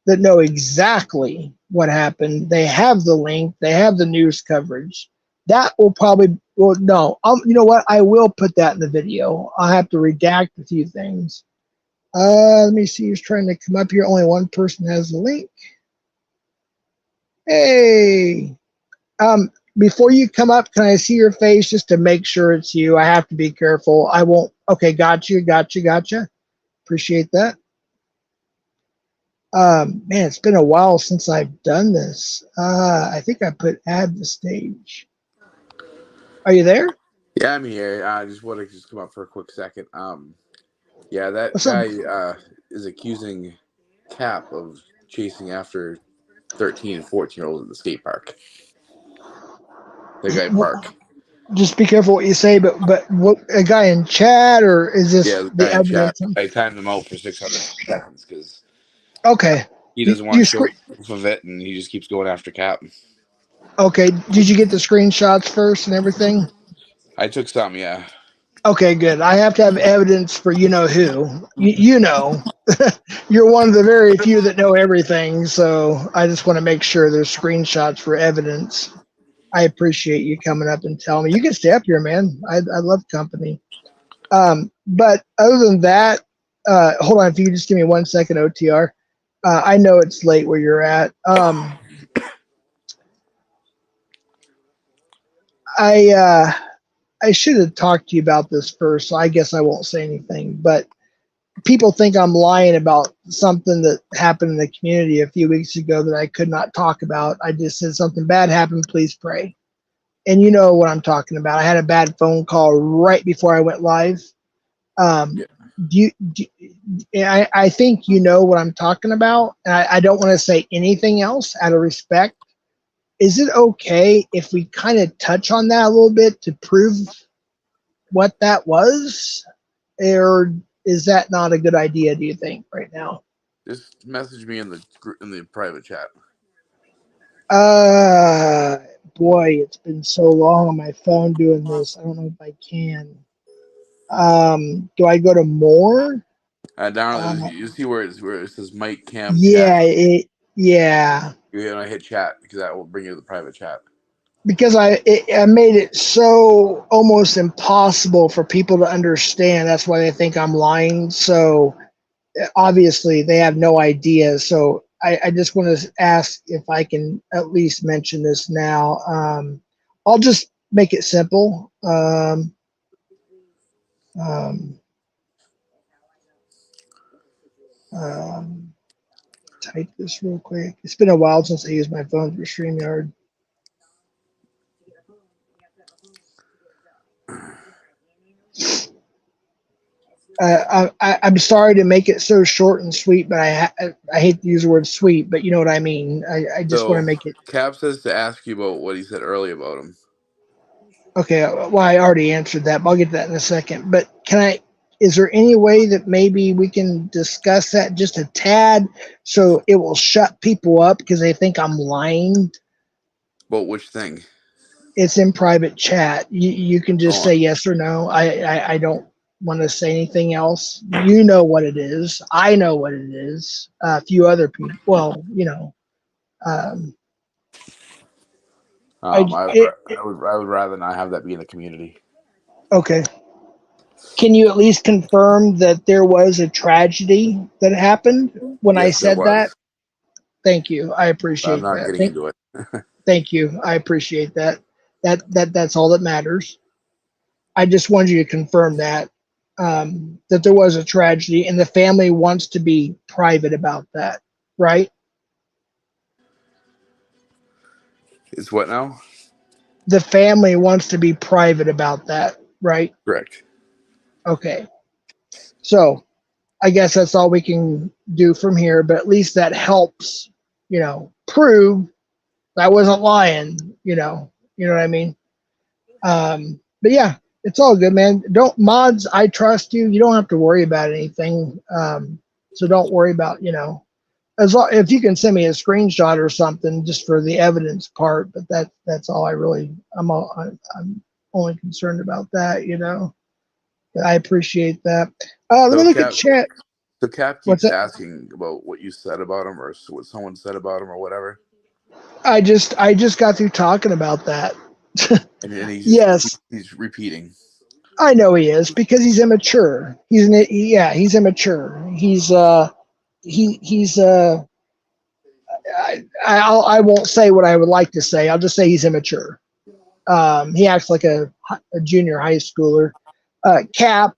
that know exactly what happened. They have the link. They have the news coverage. That will probably, well, no, you know what? I will put that in the video. I'll have to redact a few things. Let me see who's trying to come up here. Only one person has the link. Hey, before you come up, can I see your face just to make sure it's you? I have to be careful. I won't. Okay, got you. Appreciate that. Man, it's been a while since I've done this. I think I put add the stage. Are you there? Yeah, I'm here. I just want to come up for a quick second. Yeah, that What's guy up? is accusing Cap of chasing after 13 and 14-year-olds at the skate park. The guy Park. Just be careful what you say. But what, a guy in chat, or is Yeah, this the the guy in chat. evidence? I timed him out for 600 seconds because Okay. he doesn't want You to show proof of it, and he just keeps going after Cap. Okay. Did you get the screenshots first and everything? I took some, yeah. Okay, good. I have to have evidence for you know who. You know, you're one of the very few that know everything. So I just want to make sure there's screenshots for evidence. I appreciate you coming up and telling me. You can stay up here, man. I love company. But other than that, hold on. If you could just give me 1 second, OTR. I know it's late where you're at. I should have talked to you about this first, so I guess I won't say anything. But people think I'm lying about something that happened in the community a few weeks ago that I could not talk about. I just said something bad happened, please pray. And you know what I'm talking about. I had a bad phone call right before I went live. Yeah. I think you know what I'm talking about. And I don't want to say anything else out of respect. Is it okay if we kind of touch on that a little bit to prove what that was? Or is that not a good idea, do you think, right now? Just message me in the private chat. Boy, it's been so long on my phone doing this. I don't know if I can. Do I go to more? Down, you see where it says Mike Cam chat. Yeah, yeah. You're gonna hit chat because that will bring you to the private chat. Because I made it so almost impossible for people to understand. That's why they think I'm lying. So obviously they have no idea. So I just want to ask if I can at least mention this now. I'll just make it simple. Type this real quick. It's been a while since I used my phone for StreamYard. I'm sorry to make it so short and sweet, but I hate to use the word sweet, but you know what I mean. I just want to make it. Cap says to ask you about what he said earlier about him. Okay, well, I already answered that, but I'll get to that in a second. But is there any way that maybe we can discuss that just a tad so it will shut people up because they think I'm lying? About which thing? It's in private chat. You can just say yes or no. I don't. want to say anything else. You know what it is. I know what it is. A few other people. Well, um, I, I, it, I would rather not have that be in the community. okay. Can you at least confirm that there was a tragedy that happened when I Yes, there said that? was. Thank you. I But I'm appreciate not that. getting into it. Thank you. I appreciate that. That's all that matters. I just wanted you to confirm that that there was a tragedy, and the family wants to be private about that, right? It's what now? The family wants to be private about that, right? Correct. Okay. So I guess that's all we can do from here, but at least that helps, prove I wasn't lying, you know what I mean? But yeah, it's all good, man. Don't mods. I trust you. You don't have to worry about anything. So don't worry about, as long if you can send me a screenshot or something just for the evidence part. But that's all I really. I'm only concerned about that. But I appreciate that. Let me So look at Cap, chat. so Cap What's keeps that? asking about what you said about him or what someone said about him or whatever, I just got through talking about that. and Yes, he's repeating. I know he is because he's immature. He's immature. He's I won't say what I would like to say. I'll just say he's immature. He acts like a junior high schooler. Cap,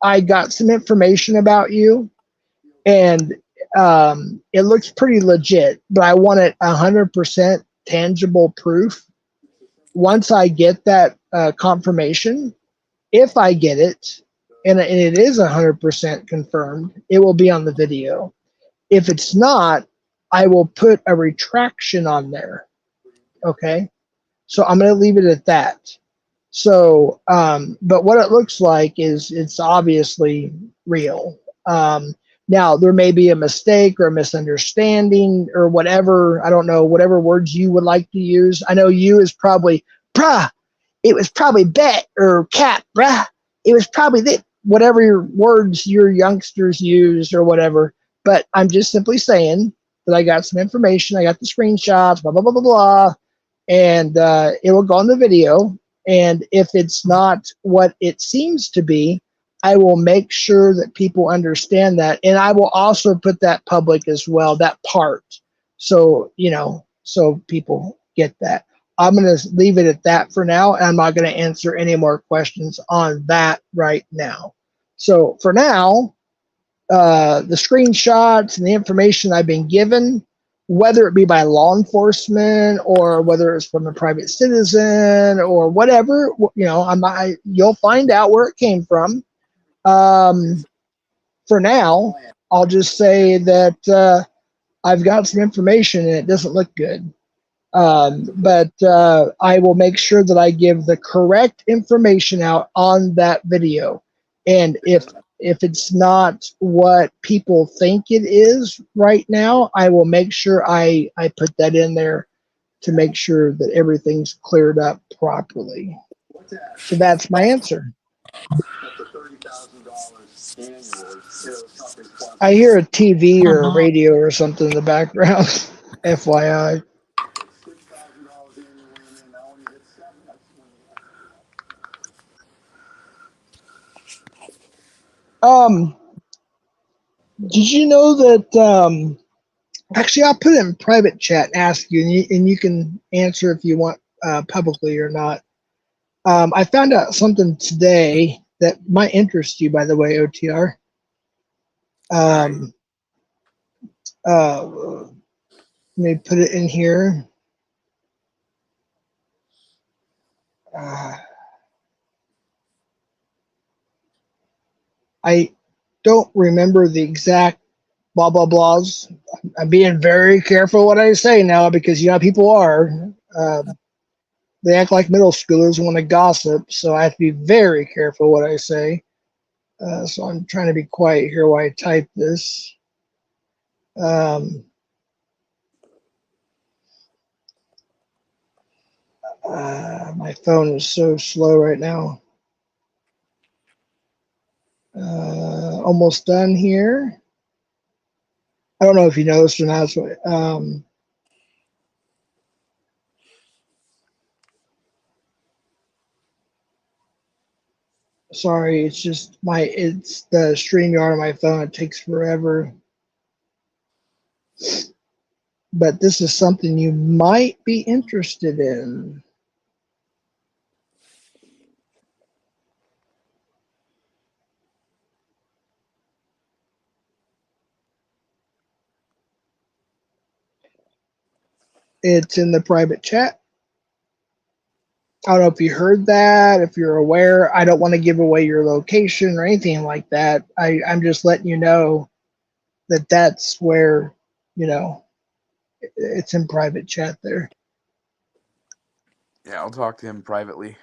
I got some information about you, and it looks pretty legit, but I want it 100% tangible proof. Once I get that confirmation, if I get it, and it is 100% confirmed, it will be on the video. If it's not, I will put a retraction on there. Okay. So I'm going to leave it at that. So, but what it looks like is it's obviously real. Now, there may be a mistake or a misunderstanding or whatever. I don't know, whatever words you would like to use. I know you is probably, bruh, it was probably bet or cat, bruh. It was probably that, whatever your words your youngsters use or whatever. But I'm just simply saying that I got some information. I got the screenshots, blah, blah, blah, blah, blah. And it will go on the video. And if it's not what it seems to be, I will make sure that people understand that. And I will also put that public as well, that part. So, so people get that. I'm going to leave it at that for now. And I'm not going to answer any more questions on that right now. So for now, the screenshots and the information I've been given, whether it be by law enforcement or whether it's from a private citizen or whatever, you'll find out where it came from. For now, I'll just say that I've got some information and it doesn't look good. But I will make sure that I give the correct information out on that video. And if it's not what people think it is right now, I will make sure I put that in there to make sure that everything's cleared up properly. So that's my answer. I hear a TV or a radio or something in the background. FYI. Um, did you know that actually, I'll put it in private chat and ask you, and you can answer if you want publicly or not. I found out something today that might interest you, by the way, OTR. Um, let me put it in here. I don't remember the exact blah blah blahs. I'm being very careful what I say now because people are. They act like middle schoolers want to gossip, so I have to be very careful what I say. So I'm trying to be quiet here while I type this. My phone is so slow right now. Almost done here. I don't know if you noticed or not. Sorry, it's just it's the StreamYard on my phone. It takes forever. But this is something you might be interested in. It's in the private chat. I don't know if you heard that, if you're aware. I don't want to give away your location or anything like that. I'm just letting you know that that's where, it's in private chat there. Yeah, I'll talk to him privately.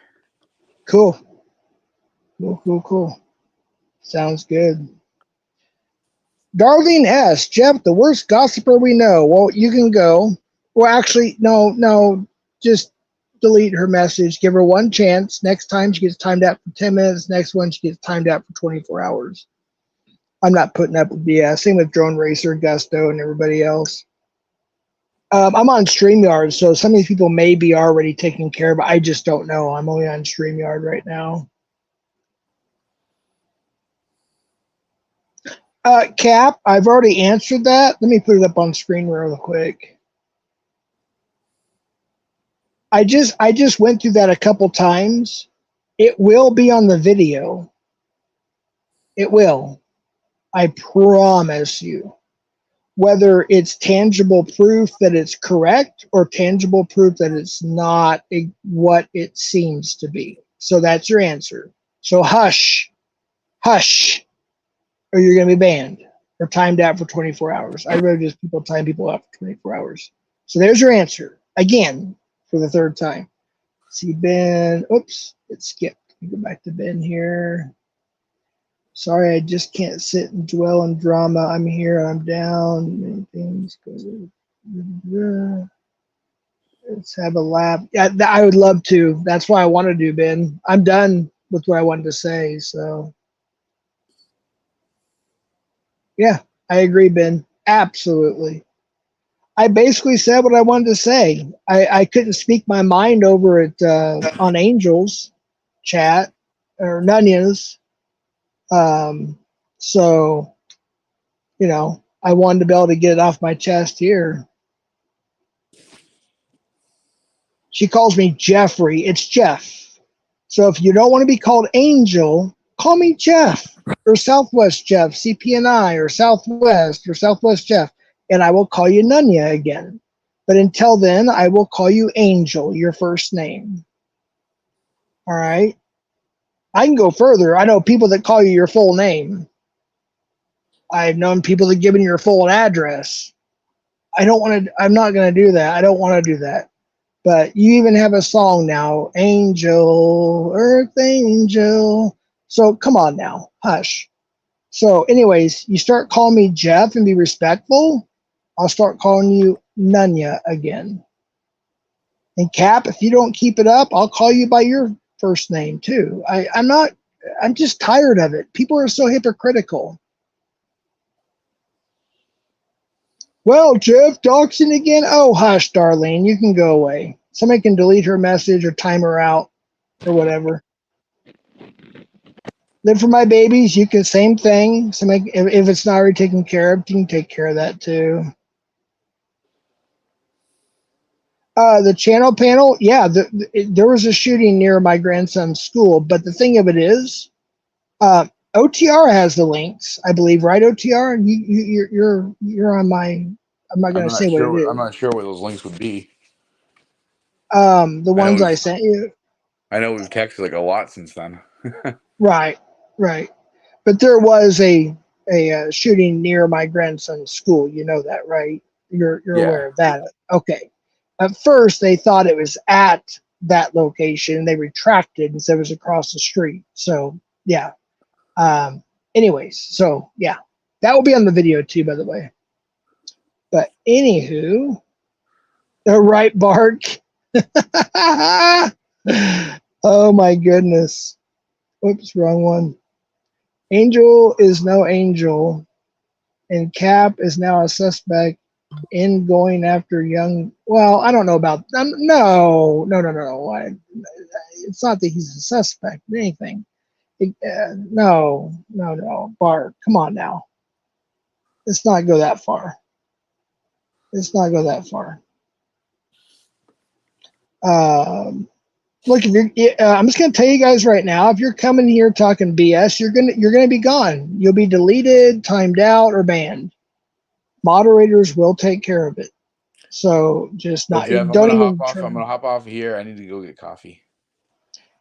Cool. Cool. Sounds good. Darlene S. Jeff, the worst gossiper we know. Well, you can go. Well, actually, no. Just delete her message. Give her one chance. Next time she gets timed out for 10 minutes. Next one she gets timed out for 24 hours. I'm not putting up with BS. Same with Drone Racer, Gusto, and everybody else. I'm on StreamYard, so some of these people may be already taken care of. I just don't know. I'm only on StreamYard right now. Cap, I've already answered that. Let me put it up on screen real quick. I just went through that a couple times. It will be on the video. It will. I promise you. Whether it's tangible proof that it's correct or tangible proof that it's not what it seems to be. So that's your answer. So hush, or you're going to be banned or timed out for 24 hours. I'd rather just time people out for 24 hours. So there's your answer. Again, for the third time. See Ben. Oops, it skipped. Let me go back to Ben here. Sorry, I just can't sit and dwell in drama. I'm here, I'm down. Many things go. Let's have a laugh. Yeah, I would love to. That's why I want to do, Ben. I'm done with what I wanted to say. So, yeah, I agree, Ben. Absolutely. I basically said what I wanted to say. I couldn't speak my mind over it on Angels chat or Nunya's. So, I wanted to be able to get it off my chest here. She calls me Jeffrey. It's Jeff. So if you don't want to be called Angel, call me Jeff or Southwest Jeff, CPNI or Southwest Jeff, and I will call you Nunya again. But until then, I will call you Angel, your first name. All right? I can go further. I know people that call you your full name. I've known people that give me your full address. I'm not going to do that. I don't want to do that. But you even have a song now, Angel, Earth Angel. So come on now, hush. So anyways, you start calling me Jeff and be respectful, I'll start calling you Nunya again. And Cap, if you don't keep it up, I'll call you by your first name too. I'm just tired of it. People are so hypocritical. Well, Jeff, doxing again? Oh, hush, Darlene. You can go away. Somebody can delete her message or time her out or whatever. Live for my babies. You can, same thing. Somebody, if it's not already taken care of, you can take care of that too. The channel panel, yeah, there was a shooting near my grandson's school. But the thing of it is, OTR has the links, I believe, right? OTR, you're on my. I'm not going to say what it is. I'm not sure where those links would be. The ones I sent you. I know we've texted like a lot since then. Right. But there was a shooting near my grandson's school. You know that, right? You're aware of that. Okay. At first, they thought it was at that location. They retracted and said it was across the street. So, yeah. Anyways, so, yeah. That will be on the video, too, by the way. But, anywho, the right bark. Oh, my goodness. Oops, wrong one. Angel is no angel, and Cap is now a suspect in going after young. Well, I don't know about. No. It's not that he's a suspect or anything. No. Bart, come on now. Let's not go that far. Let's not go that far. Look, if you're, I'm just going to tell you guys right now, if you're coming here talking BS, you're gonna be gone. You'll be deleted, timed out, or banned. Moderators will take care of it. So just So not. Jeff, Don't even. I'm gonna hop off here. I need to go get coffee.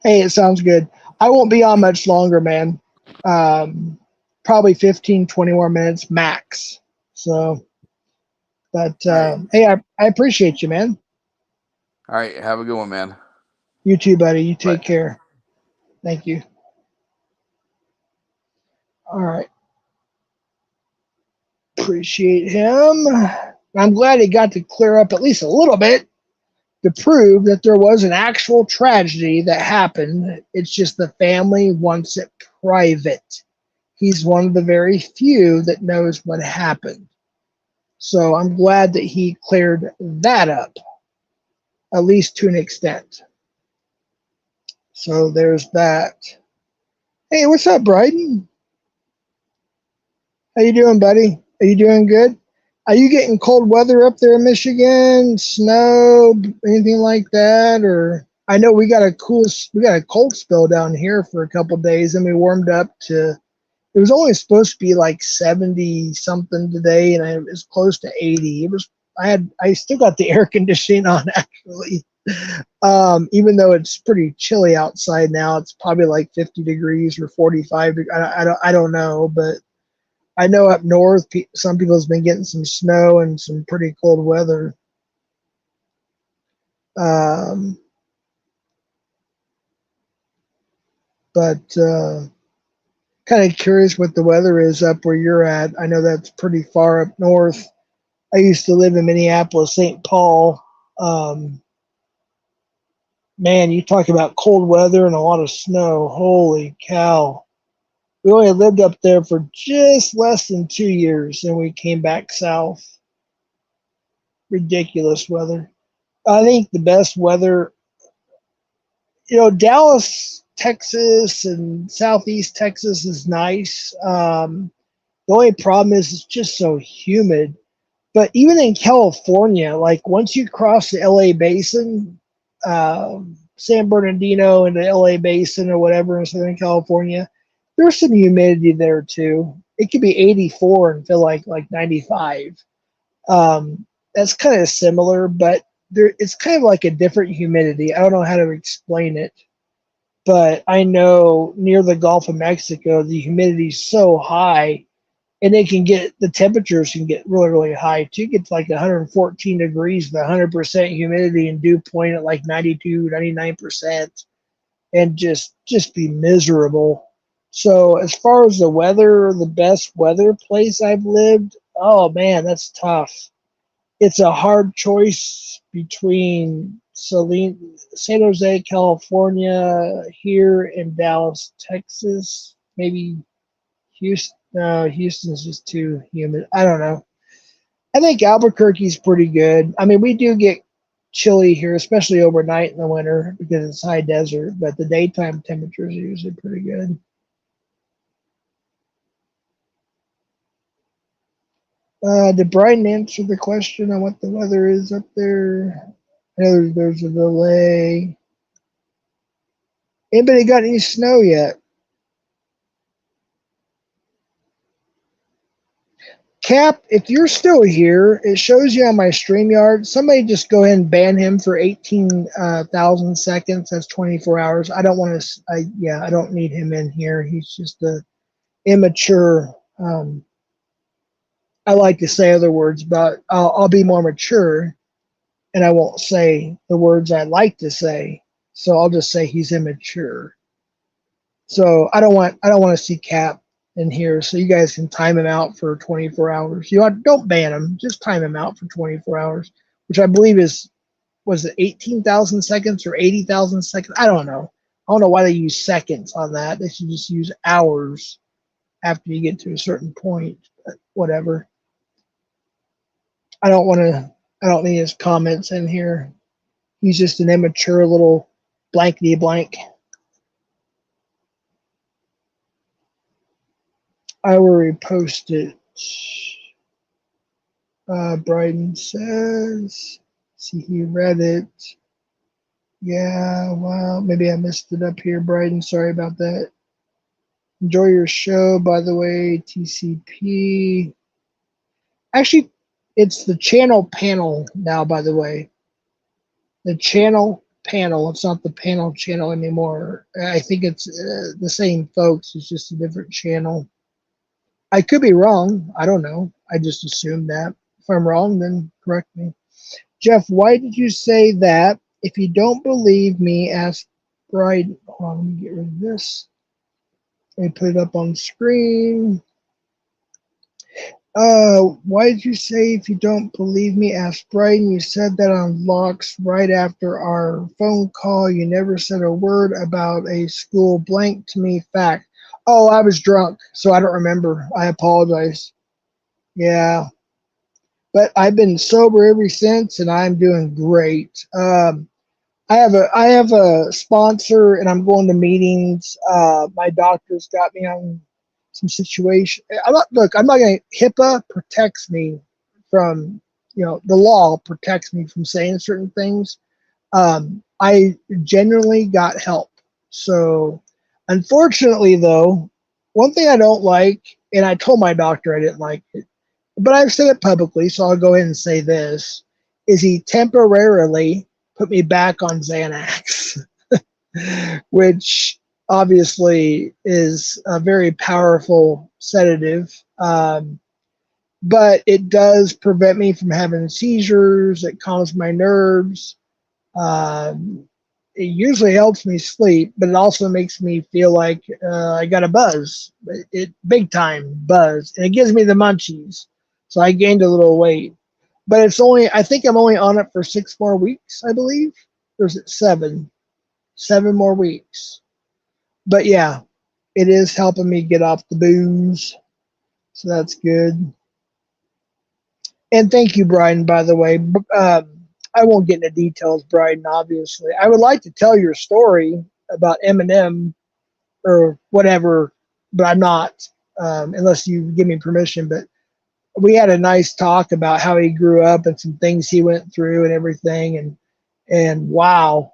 Hey, it sounds good. I won't be on much longer, man. Probably 15, 20 more minutes max. So, but right. hey, I appreciate you, man. All right, have a good one, man. You too, buddy. You take Bye. care. Thank you. All right. Appreciate him. I'm glad he got to clear up at least a little bit to prove that there was an actual tragedy that happened. It's just the family wants it private. He's one of the very few that knows what happened. So I'm glad that he cleared that up, at least to an extent. So there's that. Hey, what's up, Bryden? How you doing, buddy? Are you doing good? Are you getting cold weather up there in Michigan? Snow, anything like that? Or I know we got a cold spell down here for a couple of days, and we warmed up to. It was only supposed to be like 70 something today, and it was close to 80. It was. I still got the air conditioning on actually, even though it's pretty chilly outside now. It's probably like 50 degrees or 45. I don't know, but I know up north, some people have been getting some snow and some pretty cold weather. But kind of curious what the weather is up where you're at. I know that's pretty far up north. I used to live in Minneapolis, St. Paul. Man, you talk about cold weather and a lot of snow. Holy cow. We only lived up there for just less than 2 years, and we came back south. Ridiculous weather. I think the best weather, Dallas, Texas, and Southeast Texas is nice. The only problem is it's just so humid. But even in California, like once you cross the LA basin, San Bernardino and the LA basin or whatever in Southern California, there's some humidity there too. It could be 84 and feel like 95. That's kind of similar, but it's kind of like a different humidity. I don't know how to explain it, but I know near the Gulf of Mexico, the humidity is so high, and the temperatures can get really, really high too. It gets like 114 degrees with 100% humidity and dew point at like 92, 99%, and just be miserable. So as far as the weather, the best weather place I've lived, oh man, that's tough. It's a hard choice between San Jose, California, here in Dallas, Texas, maybe Houston. No, Houston's just too humid. I don't know. I think Albuquerque's pretty good. I mean, we do get chilly here, especially overnight in the winter because it's high desert, but the daytime temperatures are usually pretty good. Did Brian answer the question on what the weather is up there? I know there's a delay. Anybody got any snow yet? Cap, if you're still here, it shows you on my StreamYard. Somebody just go ahead and ban him for 18,000 seconds. That's 24 hours. I don't want to. I don't need him in here. He's just a immature. I like to say other words, but I'll be more mature, and I won't say the words I like to say. So I'll just say he's immature. So I don't want to see Cap in here, so you guys can time him out for 24 hours. Don't ban him, just time him out for 24 hours, which I believe was it 18,000 seconds or 80,000 seconds? I don't know. I don't know why they use seconds on that. They should just use hours. after you get to a certain point. But whatever. I don't want to. I don't need his comments in here. He's just an immature little blankety blank. I will repost it. Bryden says, see, he read it. Yeah, well, maybe I missed it up here, Bryden. Sorry about that. Enjoy your show, by the way, TCP. Actually, it's the channel panel now, by the way. The channel panel. It's not the panel channel anymore. I think it's the same folks. It's just a different channel. I could be wrong. I don't know. I just assumed that. If I'm wrong, then correct me. Jeff, why did you say that? If you don't believe me, ask Bryden. Hold on, let me get rid of this. Let me put it up on screen. Why did you say if you don't believe me, ask Bryden? You said that on Locks right after our phone call. You never said a word about a school blank to me fact. Oh, I was drunk, so I don't remember. I apologize. Yeah. But I've been sober ever since, and I'm doing great. I have a sponsor, and I'm going to meetings. My doctor's got me on some situation. I'm not going to. HIPAA protects me from, the law protects me from saying certain things. I genuinely got help. So, unfortunately, though, one thing I don't like, and I told my doctor I didn't like it, but I've said it publicly, so I'll go ahead and say this, is he temporarily put me back on Xanax, which obviously is a very powerful sedative. But it does prevent me from having seizures. It calms my nerves. It usually helps me sleep, but it also makes me feel like I got a buzz, big time buzz, and it gives me the munchies. So I gained a little weight, but I think I'm only on it for 6 more weeks, I believe. Or is it 7? 7 more weeks. But yeah, it is helping me get off the booze. So that's good. And thank you, Brian, by the way. I won't get into details, Brian, obviously. I would like to tell your story about Eminem or whatever, but I'm not, unless you give me permission. But we had a nice talk about how he grew up and some things he went through and everything. And wow,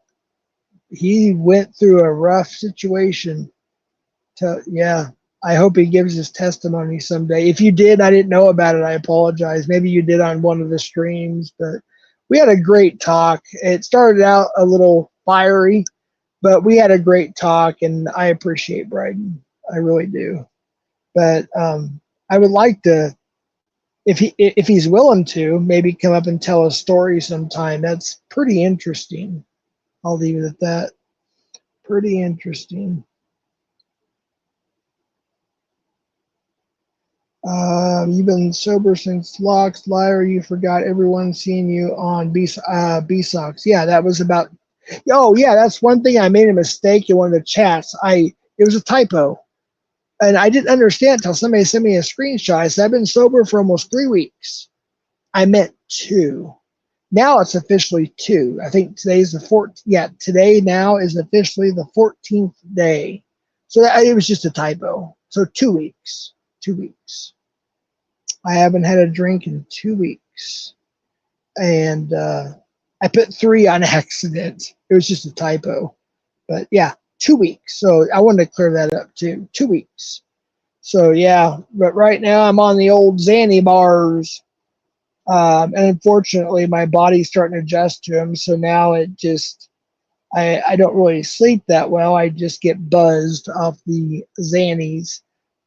he went through a rough situation. Yeah, I hope he gives his testimony someday. If you did, I didn't know about it. I apologize. Maybe you did on one of the streams, but we had a great talk. It started out a little fiery, but we had a great talk, and I appreciate Bryden. I really do. But I would like to, if he's willing to, maybe come up and tell a story sometime. That's pretty interesting. I'll leave it at that. Pretty interesting. You've been sober since Locks. Liar, you forgot everyone seeing you on B-Sox. Yeah, that was about. Oh, yeah, that's one thing. I made a mistake in one of the chats. It was a typo, and I didn't understand until somebody sent me a screenshot. I said, I've been sober for almost 3 weeks. I meant 2. Now it's officially 2. I think today's the 14th. Yeah, today now is officially the 14th day. So it was just a typo. So 2 weeks. 2 weeks. I haven't had a drink in 2 weeks. And I put 3 on accident. It was just a typo. But yeah, 2 weeks. So I wanted to clear that up too. 2 weeks. So yeah, but right now I'm on the old Xanny bars. And unfortunately, my body's starting to adjust to them. So now it just, I don't really sleep that well. I just get buzzed off the Xannies.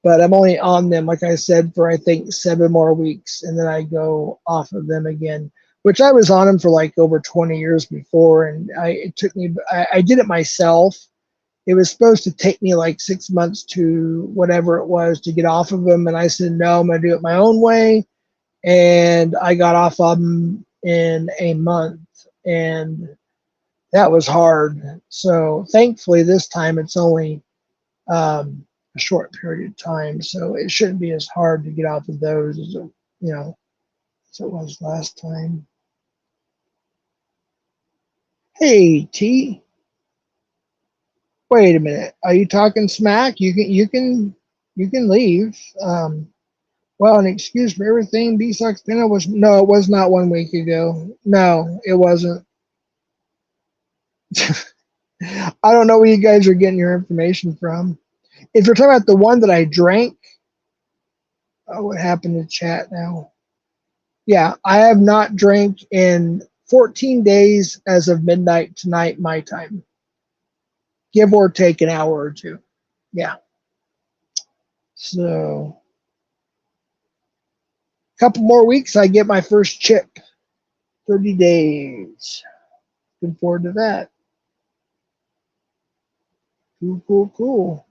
But I'm only on them, like I said, for I think 7 more weeks. And then I go off of them again, which I was on them for like over 20 years before. And it took me, I did it myself. It was supposed to take me like 6 months to whatever it was to get off of them. And I said, no, I'm going to do it my own way. And I got off of them in a month, and that was hard. So thankfully this time it's only a short period of time, so it shouldn't be as hard to get off of those as it, as it was last time. Hey T, wait a minute. Are you talking smack? You can leave. Well, an excuse for everything. B Sox Pinto was no, it was not 1 week ago. No, it wasn't. I don't know where you guys are getting your information from. If you're talking about the one that I drank, what happened to chat now? Yeah, I have not drank in 14 days as of midnight tonight, my time. Give or take an hour or two. Yeah. So, a couple more weeks, I get my first chip. 30 days. Looking forward to that. Cool, cool, cool.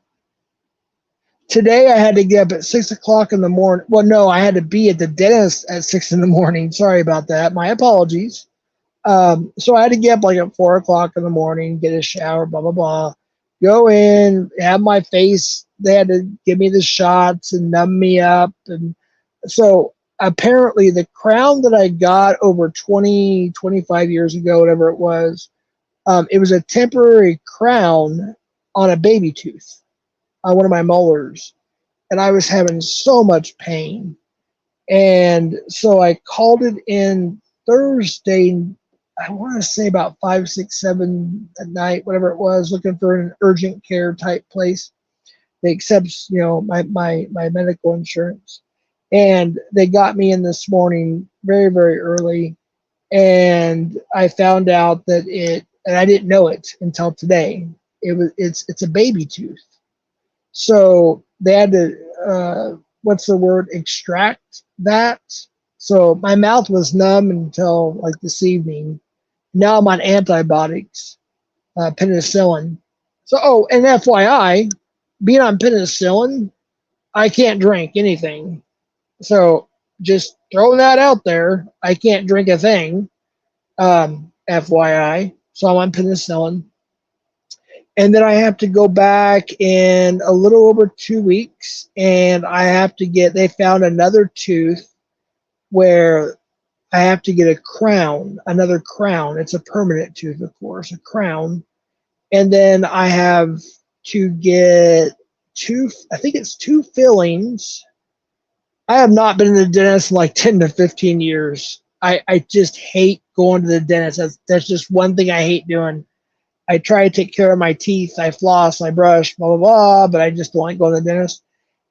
Today I had to get up at 6 o'clock in the morning. Well, no, I had to be at the dentist at 6 in the morning. Sorry about that. My apologies. So I had to get up like at 4 o'clock in the morning, get a shower, blah blah blah. Go in, have my face. They had to give me the shots and numb me up, and so apparently the crown that I got over 20, 25 years ago, whatever it was a temporary crown on a baby tooth on one of my molars, and I was having so much pain. And so I called it in Thursday, I want to say about 5, 6, 7 at night, whatever it was, looking for an urgent care type place. They accept, my medical insurance. And they got me in this morning very, very early. And I found out that and I didn't know it until today. It's a baby tooth. So they had to, what's the word, extract that. So my mouth was numb until like this evening. Now I'm on antibiotics, penicillin. So, oh, and FYI, being on penicillin, I can't drink anything. So just throwing that out there, I can't drink a thing, FYI. So I'm on penicillin. And then I have to go back in a little over 2 weeks, and they found another tooth where I have to get another crown. It's a permanent tooth, of course, a crown. And then I have to get I think it's 2 fillings. I have not been in the dentist in like 10 to 15 years. I just hate going to the dentist. That's just one thing I hate doing. I try to take care of my teeth. I floss, I brush, blah, blah, blah, but I just don't like going to the dentist.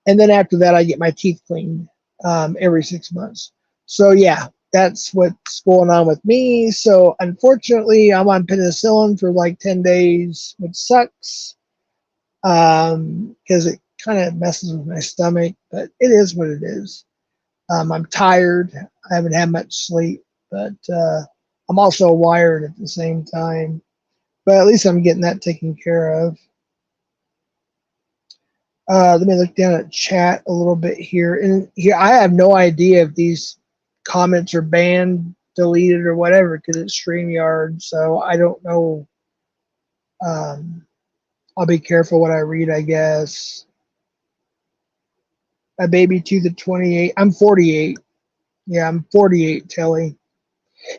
And then after that, I get my teeth cleaned every 6 months. So, yeah, that's what's going on with me. So, unfortunately, I'm on penicillin for like 10 days, which sucks because it kind of messes with my stomach, but it is what it is. I'm tired. I haven't had much sleep, but I'm also wired at the same time. But at least I'm getting that taken care of. Let me look down at chat a little bit here. And here, I have no idea if these comments are banned, deleted, or whatever because it's StreamYard. So I don't know. I'll be careful what I read, I guess. A baby to the 28. I'm 48. Yeah, I'm 48, Telly.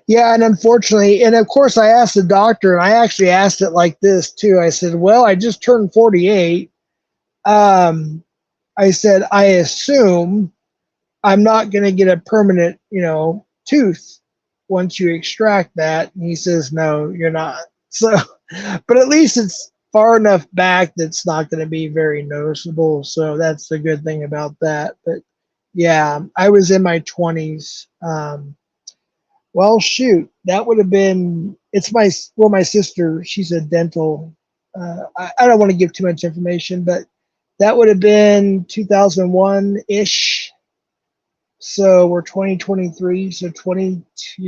Yeah, and unfortunately, and of course, I asked the doctor, and I actually asked it like this too. I said, "Well, I just turned 48. I said, I assume I'm not going to get a permanent, tooth once you extract that." And he says, "No, you're not." So, but at least it's far enough back that's not going to be very noticeable. So that's the good thing about that. But yeah, I was in my 20s. Well, shoot, that would have been. My sister. She's a dental. I don't want to give too much information, but that would have been 2001 ish. So we're 2023, so 22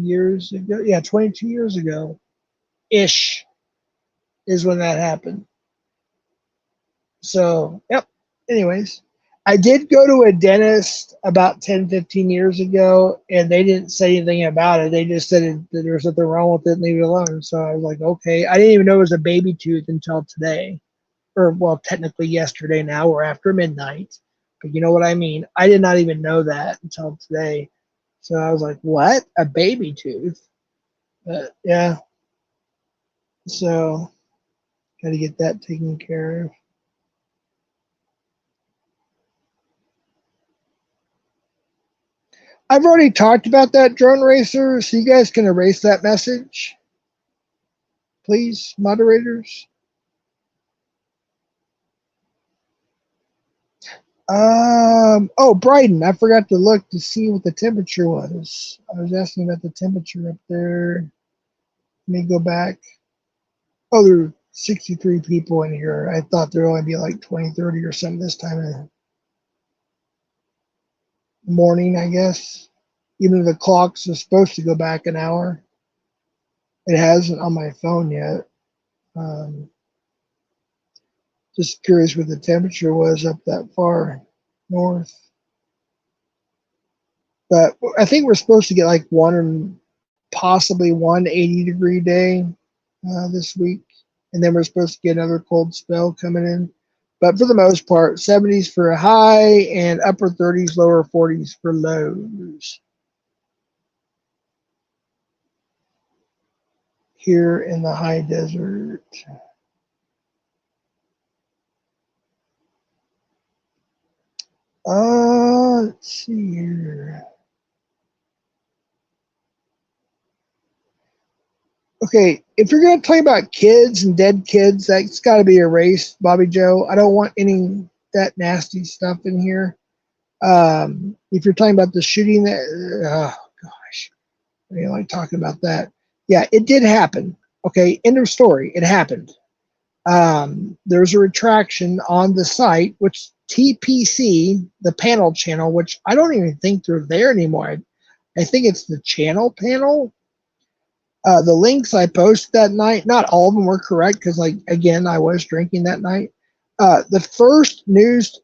years ago. Yeah, 22 years ago ish is when that happened. So, yep. Anyways, I did go to a dentist about 10, 15 years ago, and they didn't say anything about it. They just said that there was something wrong with it and leave it alone. So I was like, okay. I didn't even know it was a baby tooth until today, or well, technically yesterday now, or after midnight. But you know what I mean? I did not even know that until today. So I was like, what? A baby tooth? But yeah, so got to get that taken care of. I've already talked about that drone racer, so you guys can erase that message, please, moderators. Oh, Bryden, I forgot to look to see what the temperature was. I was asking about the temperature up there. Let me go back. Oh, there were 63 people in here. I thought there would only be like 20, 30 or something this time of morning, I guess. Even though the clocks are supposed to go back an hour. It hasn't on my phone yet. Just curious what the temperature was up that far north. But I think we're supposed to get like possibly 180-degree day this week. And then we're supposed to get another cold spell coming in. But for the most part, 70s for a high and upper 30s, lower 40s for lows. Here in the high desert. Let's see here. Okay, if you're going to talk about kids and dead kids, that's got to be erased, Bobby Joe. I don't want any that nasty stuff in here. If you're talking about the shooting, oh gosh, I don't like talking about that. Yeah, it did happen. Okay, end of story. It happened. There's a retraction on the site, which TPC, the panel channel, which I don't even think they're there anymore. I think it's the channel panel. The links I posted that night, not all of them were correct because, like, again, I was drinking that night. The first news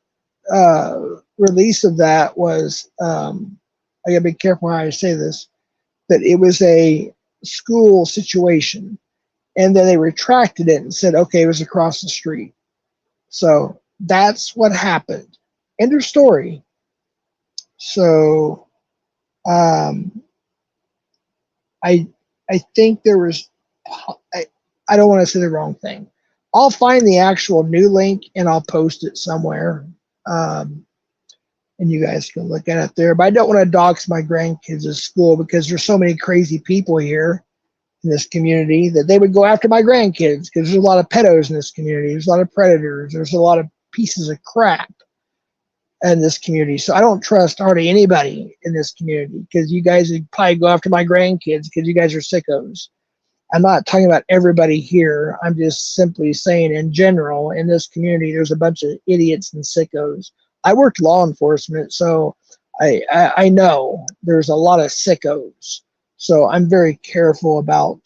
release of that was, I gotta be careful how I say this, that it was a school situation. And then they retracted it and said, okay, it was across the street. So that's what happened. End of story. So I think there was, I don't want to say the wrong thing. I'll find the actual new link and I'll post it somewhere. And you guys can look at it there. But I don't want to dox my grandkids at school because there's so many crazy people here in this community that they would go after my grandkids because there's a lot of pedos in this community. There's a lot of predators. There's a lot of pieces of crap in this community. So I don't trust hardly anybody in this community because you guys would probably go after my grandkids because you guys are sickos. I'm not talking about everybody here. I'm just simply saying in general, in this community, there's a bunch of idiots and sickos. I worked law enforcement, so I know there's a lot of sickos. So I'm very careful about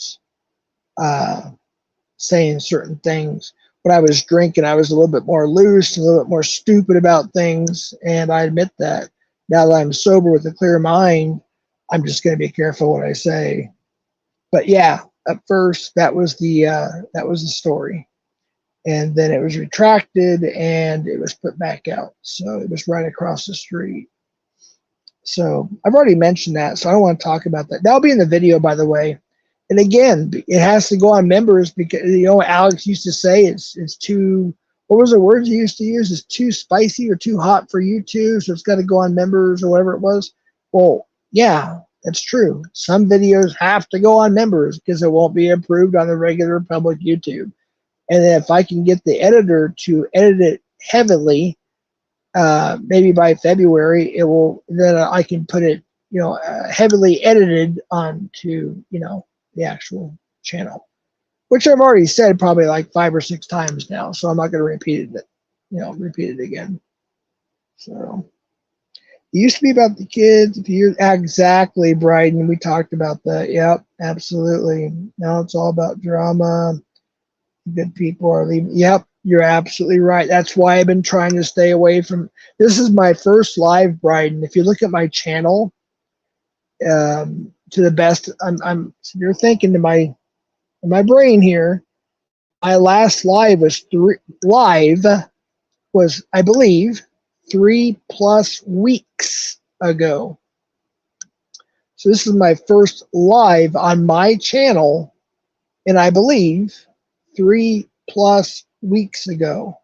saying certain things. When I was drinking, I was a little bit more loose, a little bit more stupid about things, and I admit that. Now that I'm sober with a clear mind, I'm just going to be careful what I say. But yeah, at first that was the story, and then it was retracted and it was put back out. So it was right across the street. So I've already mentioned that, so I don't want to talk about that. That'll be in the video, by the way. And again, it has to go on members because, you know, Alex used to say it's too, what was the words he used to use? It's too spicy or too hot for YouTube, so it's got to go on members or whatever it was. Well, yeah, that's true. Some videos have to go on members because it won't be approved on the regular public YouTube. And then if I can get the editor to edit it heavily, maybe by February, it will, then I can put it, you know, heavily edited onto, you know, the actual channel, which I've already said probably like 5 or 6 times now. So I'm not going to repeat it again. So it used to be about the kids. If you exactly, Bryden, we talked about that. Yep, absolutely. Now it's all about drama. Good people are leaving. Yep, you're absolutely right. That's why I've been trying to stay away from. This is my first live, Bryden. If you look at my channel, to the best, you're thinking to my brain here. my last live was, I believe, 3+ weeks ago. So this is my first live on my channel, and I believe 3+ weeks ago.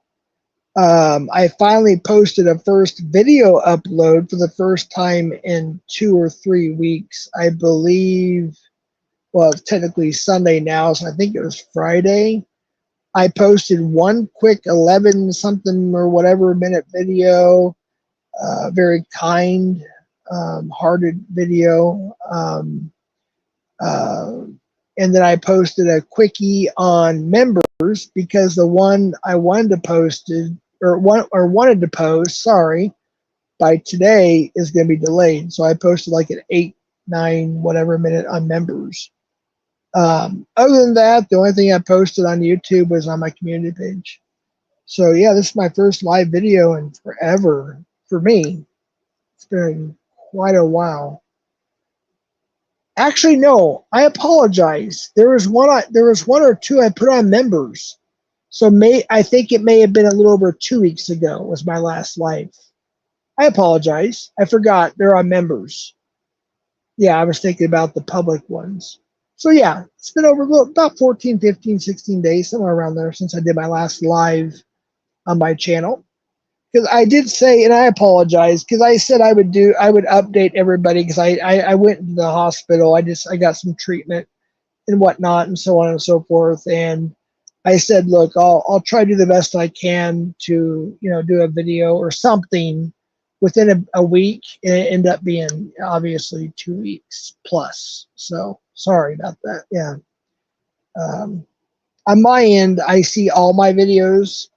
I finally posted a first video upload for the first time in 2 or 3 weeks. I believe, well, it's technically Sunday now, so I think it was Friday. I posted one quick 11 something or whatever minute video, very kind hearted video. And then I posted a quickie on members because the one I wanted to post by today is going to be delayed. So I posted like an 8, 9, whatever minute on members. Other than that, the only thing I posted on YouTube was on my community page. So yeah, this is my first live video in forever for me. It's been quite a while. Actually, no, I apologize. There was one or two I put on members. So I think it may have been a little over 2 weeks ago was my last live. I apologize. I forgot they're on members. Yeah, I was thinking about the public ones. So yeah, it's been over about 14, 15, 16 days, somewhere around there since I did my last live on my channel. Because I did say, and I apologize, because I said I would update everybody because I went to the hospital. I got some treatment and whatnot and so on and so forth. And I said, look, I'll try to do the best I can to, do a video or something within a week. And it ended up being obviously 2 weeks plus. So sorry about that. Yeah. On my end, I see all my videos.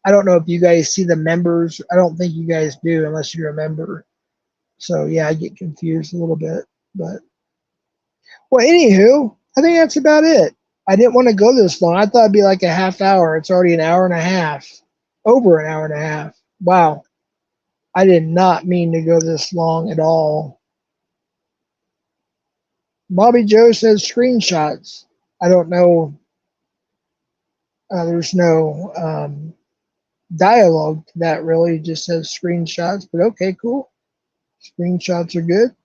I don't know if you guys see the members. I don't think you guys do unless you're a member. So yeah, I get confused a little bit. But well, anywho, I think that's about it. I didn't want to go this long. I thought it'd be like a half hour. It's already an hour and a half. Over an hour and a half. Wow. I did not mean to go this long at all. Bobby Joe says screenshots. I don't know. There's no dialogue to that really. It just says screenshots, but okay, cool. Screenshots are good.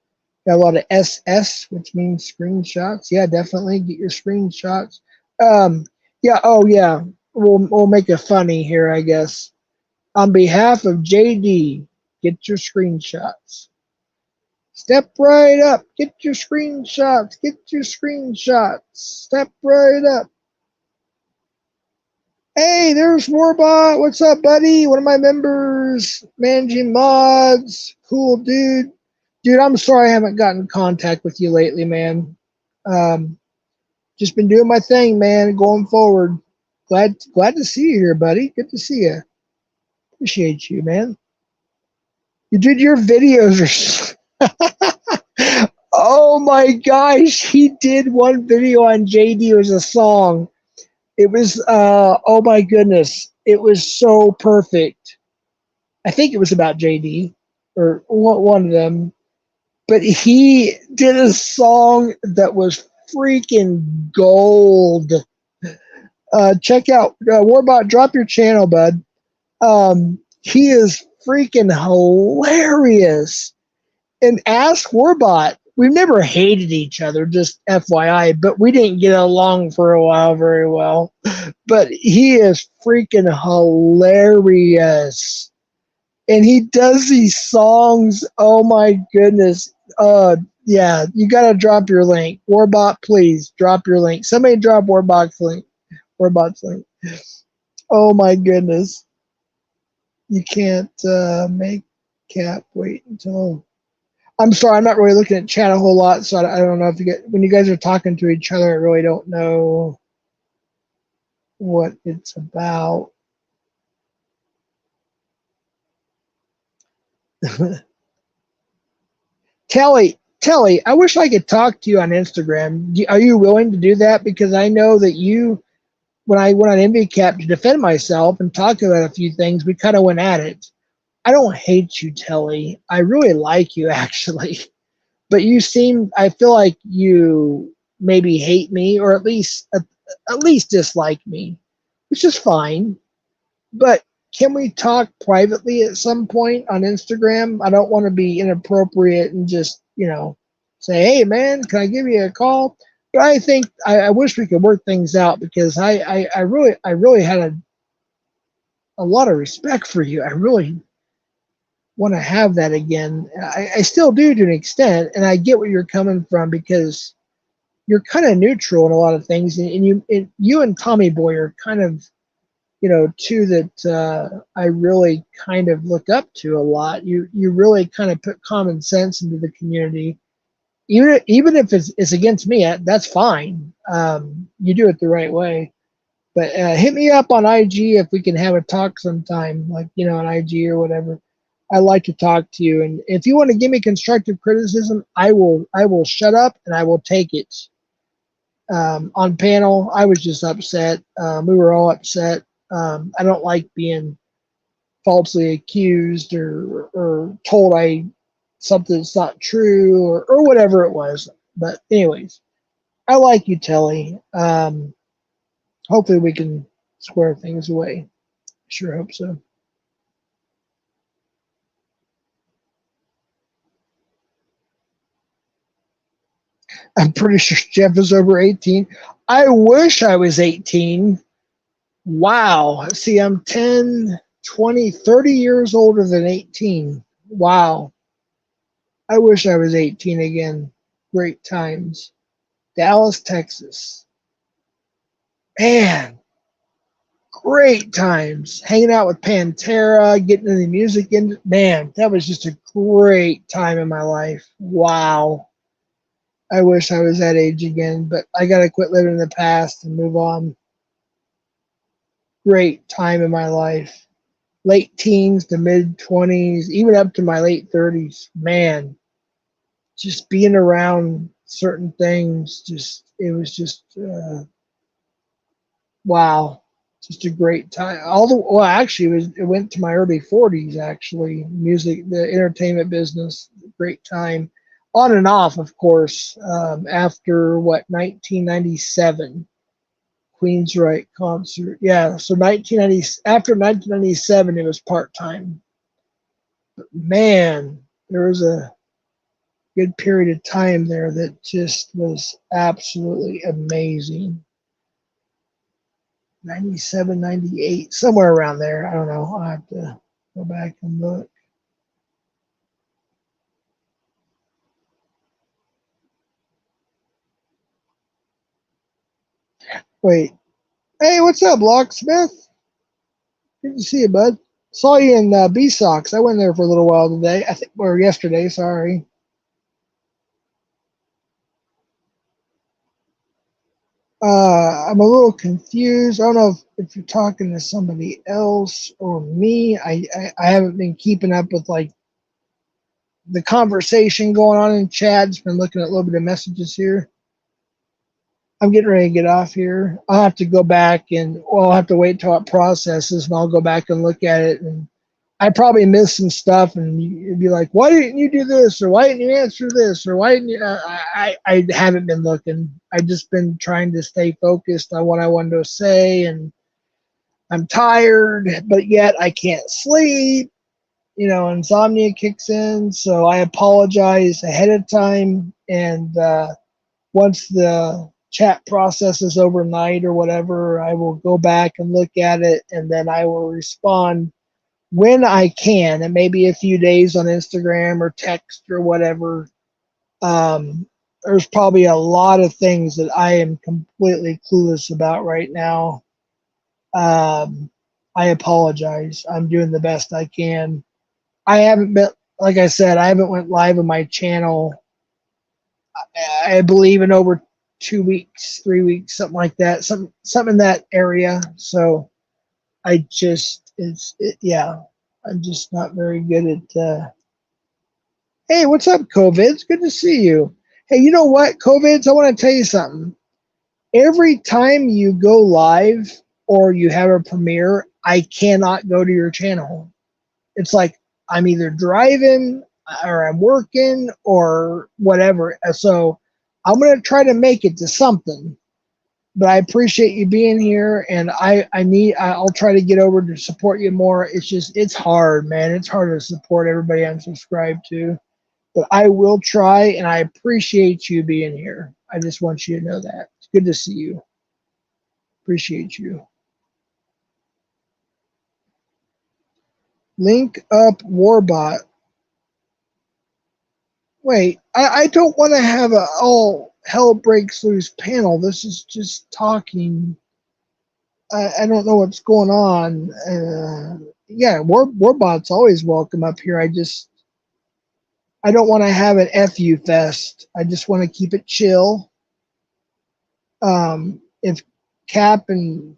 Got a lot of SS, which means screenshots. Yeah, definitely get your screenshots. Yeah, oh yeah. We'll make it funny here, I guess. On behalf of JD, get your screenshots. Step right up. Get your screenshots. Get your screenshots. Step right up. Hey, there's Warbot. What's up, buddy? One of my members, managing mods. Cool, dude. Dude, I'm sorry I haven't gotten in contact with you lately, man. Just been doing my thing, man, going forward. Glad to see you here, buddy. Good to see you. Appreciate you, man. You did your videos. Oh my gosh, he did one video on JD. It was a song. It was, oh my goodness, it was so perfect. I think it was about JD or one of them, but he did a song that was freaking gold. Check out Warbot. Drop your channel, bud. He is freaking hilarious. And ask Warbot. We've never hated each other, just FYI, but we didn't get along for a while very well. But he is freaking hilarious. And he does these songs. Oh my goodness. Yeah, you got to drop your link. Warbot, please drop your link. Somebody drop Warbot's link. Warbot's link. Oh my goodness. You can't make Cap wait until... I'm sorry, I'm not really looking at chat a whole lot, so I don't know if when you guys are talking to each other, I really don't know what it's about. Telly, I wish I could talk to you on Instagram. Are you willing to do that? Because I know that when I went on EnvyCap to defend myself and talk about a few things, we kind of went at it. I don't hate you, Telly. I really like you, actually. But I feel like you maybe hate me, or at least at least dislike me, which is fine. But can we talk privately at some point on Instagram? I don't want to be inappropriate and just, say, hey, man, can I give you a call? But I think I wish we could work things out because I really had a lot of respect for you. I really want to have that again. I still do to an extent, and I get where you're coming from because you're kind of neutral in a lot of things, and you and Tommy Boy are kind of two that I really kind of look up to a lot. You really kind of put common sense into the community, even if it's against me. That's fine. You do it the right way. But hit me up on IG if we can have a talk sometime, like on IG or whatever. I like to talk to you, and if you want to give me constructive criticism, I will shut up and I will take it. On panel, I was just upset. We were all upset. I don't like being falsely accused or told something that's not true or whatever it was. But anyways, I like you, Telly. Hopefully we can square things away. Sure hope so. I'm pretty sure Jeff is over 18. I wish I was 18. Wow. See, I'm 10, 20, 30 years older than 18. Wow. I wish I was 18 again. Great times. Dallas, Texas. Man, great times. Hanging out with Pantera, getting in the music. Man, that was just a great time in my life. Wow. I wish I was that age again, but I got to quit living in the past and move on. Great time in my life. Late teens to mid 20s, even up to my late 30s. Man, just being around certain things, it was just wow, just a great time. Actually, it went to my early 40s. Actually, music, the entertainment business, great time, on and off, of course. After 1997, Queensryche concert. Yeah, so 1990 after 1997, it was part time. Man, there was a good period of time there that just was absolutely amazing. 97, 98, somewhere around there. I don't know. I'll have to go back and look. Wait. Hey, what's up, Locksmith? Good to see you, bud. Saw you in B-Sox. I went there for a little while today. I think, or yesterday, sorry. I'm a little confused. I don't know if you're talking to somebody else or me. I haven't been keeping up with like the conversation going on in chat. Just been looking at a little bit of messages here. I'm getting ready to get off here. I'll have to go back I'll have to wait till it processes and I'll go back and look at it. And I probably missed some stuff and you'd be like, why didn't you do this? Or why didn't you answer this? Or why didn't you? I haven't been looking. I've just been trying to stay focused on what I wanted to say. And I'm tired, but yet I can't sleep. Insomnia kicks in. So I apologize ahead of time. And once the chat processes overnight or whatever, I will go back and look at it and then I will respond when I can, and maybe a few days on Instagram or text or whatever. There's probably a lot of things that I am completely clueless about right now. I apologize. I'm doing the best I can. I haven't been, like I said, I haven't went live on my channel, I believe, in over 2 weeks, 3 weeks, something like that, something in that area. So I'm just not very good at. Hey, what's up, COVIDs? Good to see you. Hey, you know what, COVIDs? I want to tell you something. Every time you go live or you have a premiere, I cannot go to your channel. It's like I'm either driving or I'm working or whatever. So I'm going to try to make it to something. but I appreciate you being here, and I'll try to get over to support you more. It's hard, man. It's hard to support everybody I'm subscribed to, but I will try, and I appreciate you being here. I just want you to know that. It's good to see you. Appreciate you. Link up Warbot. Wait, I don't want to have a all hell breaks loose panel. This is just talking. I don't know what's going on. Yeah, Warbot's always welcome up here. I don't want to have an FU fest. I just want to keep it chill. If Cap and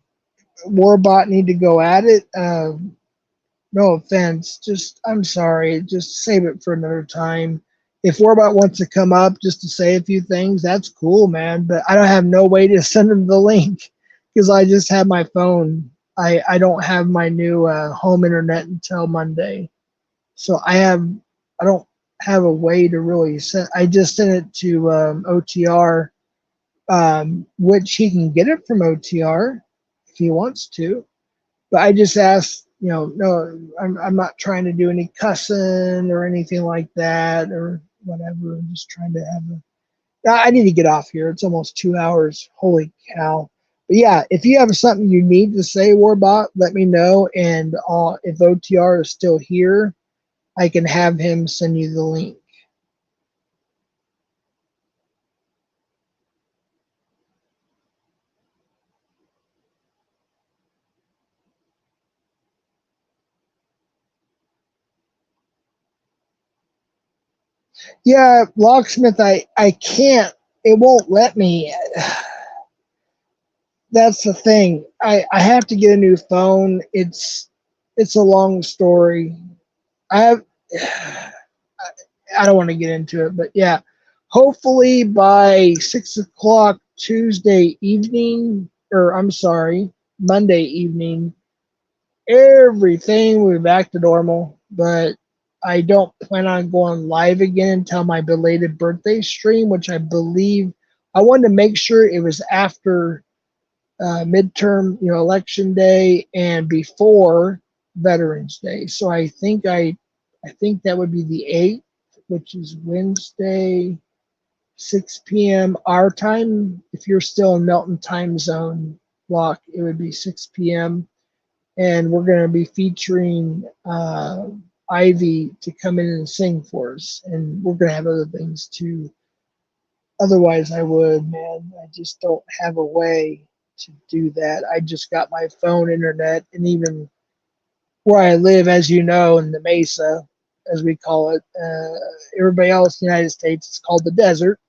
Warbot need to go at it, no offense. Just I'm sorry. Just save it for another time. If Warbot wants to come up just to say a few things, that's cool, man. But I don't have no way to send him the link because I just have my phone. I don't have my new home internet until Monday, so I don't have a way to really send. I just sent it to OTR, which he can get it from OTR if he wants to. But I just asked, no, I'm not trying to do any cussing or anything like that or whatever. I'm just trying to have I need to get off here. It's almost 2 hours. Holy cow. But yeah, if you have something you need to say, Warbot, let me know. And if OTR is still here, I can have him send you the link. Yeah, Locksmith, I can't. It won't let me. That's the thing. I have to get a new phone. It's a long story. I have I don't want to get into it, but yeah. Hopefully by 6 o'clock Tuesday evening, or I'm sorry, Monday evening, everything will be back to normal. But I don't plan on going live again until my belated birthday stream, which I believe I wanted to make sure it was after midterm, election day and before Veterans Day. So I think that would be the 8th, which is Wednesday, 6 p.m. our time. If you're still in Melton time zone block, it would be 6 p.m. And we're going to be featuring Ivy to come in and sing for us. And we're going to have other things too. Otherwise, I would, man. I just don't have a way to do that. I just got my phone internet, and even where I live, as you know, in the Mesa, as we call it, everybody else in the United States, it's called the desert.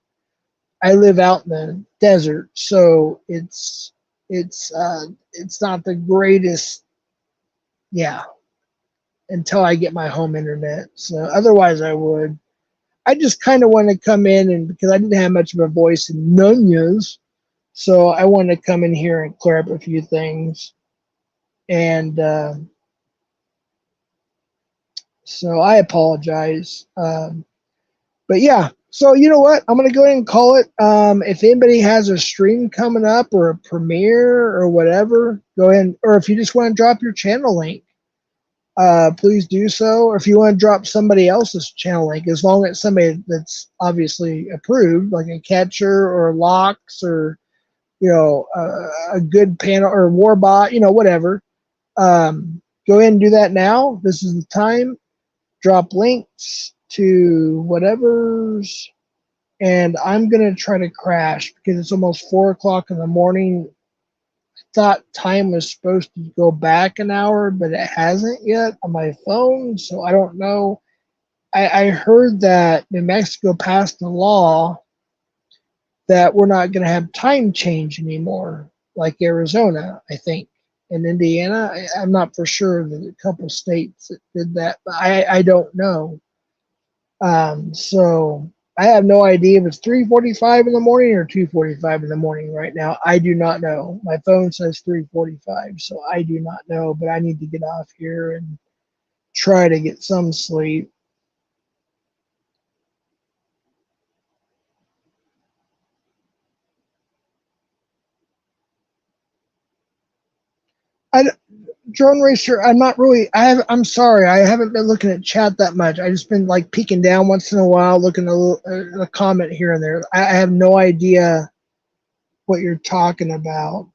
I live out in the desert, so it's not the greatest. Yeah, until I get my home internet. So otherwise, I would. I just kind of want to come in and because I didn't have much of a voice in Nunez, so I wanted to come in here and clear up a few things. And so I apologize. But yeah, so you know what? I'm going to go ahead and call it. If anybody has a stream coming up or a premiere or whatever, go ahead. Or if you just want to drop your channel link, please do so. Or if you want to drop somebody else's channel link, as long as somebody that's obviously approved, like a catcher or locks or a good panel or Warbot, whatever. Go ahead and do that now. This is the time. Drop links to whatever's, and I'm gonna try to crash because it's almost 4 o'clock in the morning. I thought time was supposed to go back an hour, but it hasn't yet on my phone, so I don't know. I heard that New Mexico passed a law that we're not going to have time change anymore, like Arizona, I think. In Indiana, I'm not for sure. There's a couple states that did that, but I don't know. So I have no idea if it's 3:45 in the morning or 2:45 in the morning right now. I do not know. My phone says 3:45, so I do not know. But I need to get off here and try to get some sleep. I Drone Racer. I'm not really. I'm sorry. I haven't been looking at chat that much. I just been like peeking down once in a while, looking a comment here and there. I have no idea what you're talking about.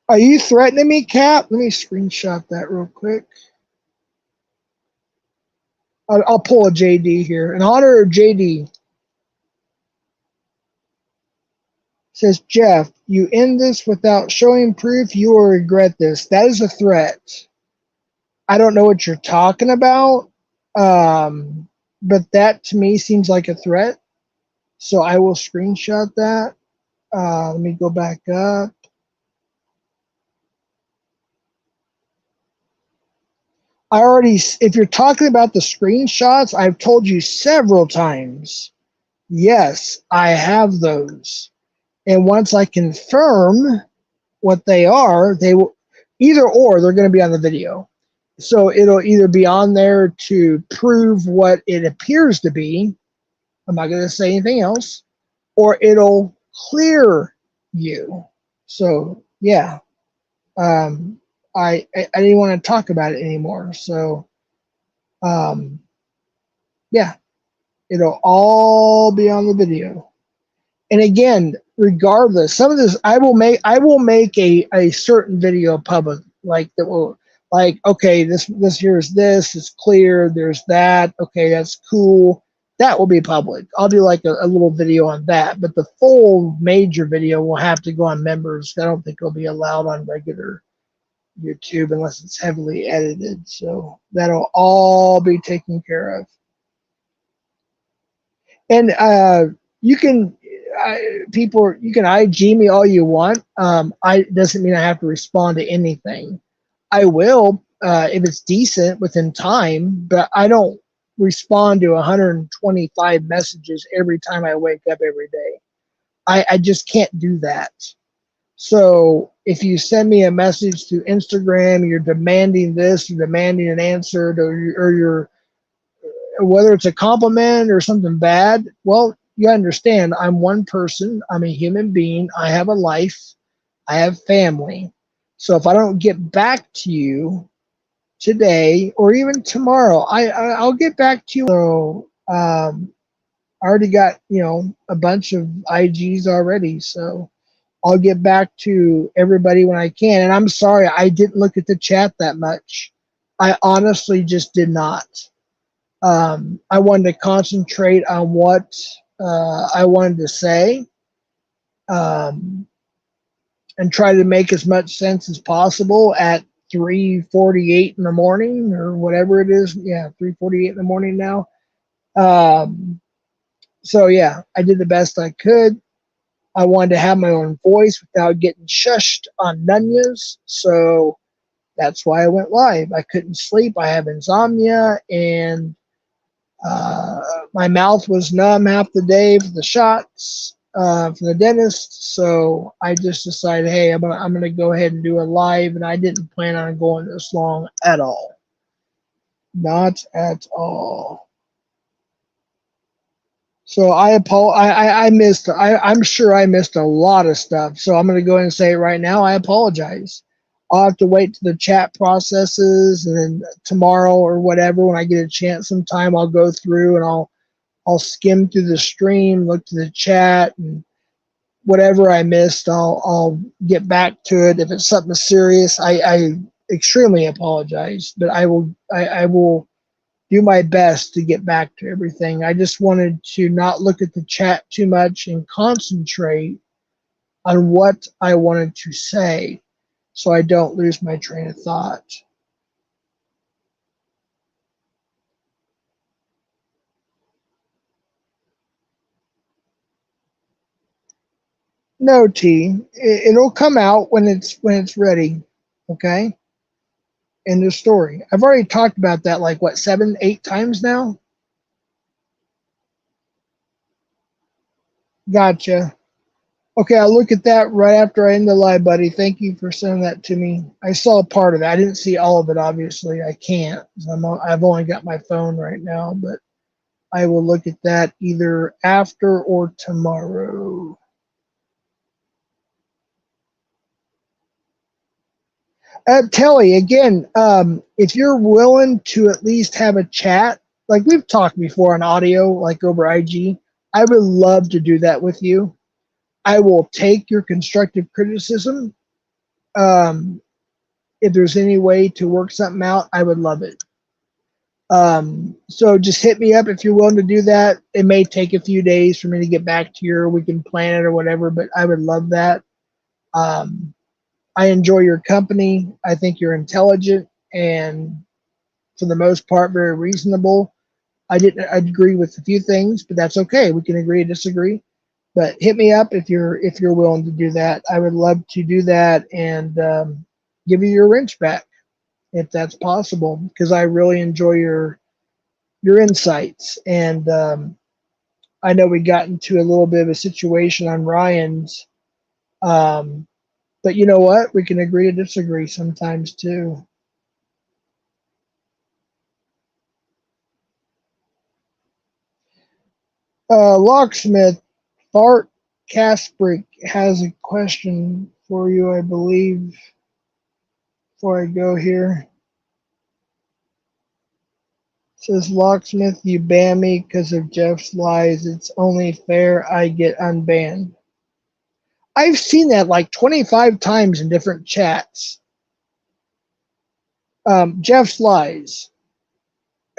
Are you threatening me, Cap? Let me screenshot that real quick. I'll pull a JD here. In honor of JD, says Jeff, you end this without showing proof, you will regret this. That is a threat. I don't know what you're talking about, but that to me seems like a threat. So I will screenshot that. Let me go back up. If you're talking about the screenshots, I've told you several times, yes, I have those. And once I confirm what they are, they will either or they're going to be on the video. So it'll either be on there to prove what it appears to be. I'm not going to say anything else, or it'll clear you. So yeah, I didn't want to talk about it anymore. So yeah, it'll all be on the video. And again, regardless, some of this I will make a certain video public, like that will, like, okay, this here's this, it's clear, there's that, okay, that's cool. That will be public. I'll do like a little video on that, but the full major video will have to go on members. I don't think it'll be allowed on regular YouTube unless it's heavily edited. So that'll all be taken care of. And you can you can IG me all you want. I doesn't mean I have to respond to anything. I will if it's decent within time, but I don't respond to 125 messages every time I wake up every day. I just can't do that. So if you send me a message through Instagram, you're demanding this, you're demanding an answer, or you're whether it's a compliment or something bad, well, you understand I'm one person, I'm a human being, I have a life, I have family. So if I don't get back to you today or even tomorrow, I'll get back to you. So I already got, a bunch of IGs already, so I'll get back to everybody when I can. And I'm sorry I didn't look at the chat that much. I honestly just did not. I wanted to concentrate on what I wanted to say, and try to make as much sense as possible at 3:48 in the morning or whatever it is. Yeah, 3:48 in the morning now. So yeah, I did the best I could. I wanted to have my own voice without getting shushed on Nunyas. So that's why I went live. I couldn't sleep. I have insomnia, and my mouth was numb half the day for the shots from the dentist. So I just decided, hey, I'm gonna go ahead and do a live, and I didn't plan on going this long at all. Not at all. So I missed. I'm sure I missed a lot of stuff. So I'm gonna go ahead and say it right now. I apologize. I'll have to wait till the chat processes, and then tomorrow or whatever, when I get a chance sometime, I'll go through and I'll skim through the stream, look to the chat, and whatever I missed, I'll get back to it. If it's something serious, I extremely apologize, but I will do my best to get back to everything. I just wanted to not look at the chat too much and concentrate on what I wanted to say so I don't lose my train of thought. No, T. It'll come out when it's ready. Okay. End of story. I've already talked about that like what, 7, 8 times now. Gotcha. Okay, I'll look at that right after I end the live, buddy. Thank you for sending that to me. I saw part of it. I didn't see all of it, obviously. I can't. I've only got my phone right now, but I will look at that either after or tomorrow. Telly, again, if you're willing to at least have a chat, like we've talked before on audio, like over IG, I would love to do that with you. I will take your constructive criticism. Um, if there's any way to work something out, I would love it. So just hit me up if you're willing to do that. It may take a few days for me to get back to you, or we can plan it or whatever, but I would love that. Um, I enjoy your company. I think you're intelligent and for the most part very reasonable. I agree with a few things, but that's okay. We can agree to disagree. But hit me up if you're willing to do that. I would love to do that and give you your wrench back if that's possible, because I really enjoy your insights. And I know we got into a little bit of a situation on Ryan's, um, but you know what? We can agree to disagree sometimes too. Locksmith Bart Kasprick has a question for you, I believe, before I go here. It says, Locksmith, you ban me because of Jeff's lies. It's only fair I get unbanned. I've seen that like 25 times in different chats. Jeff's lies.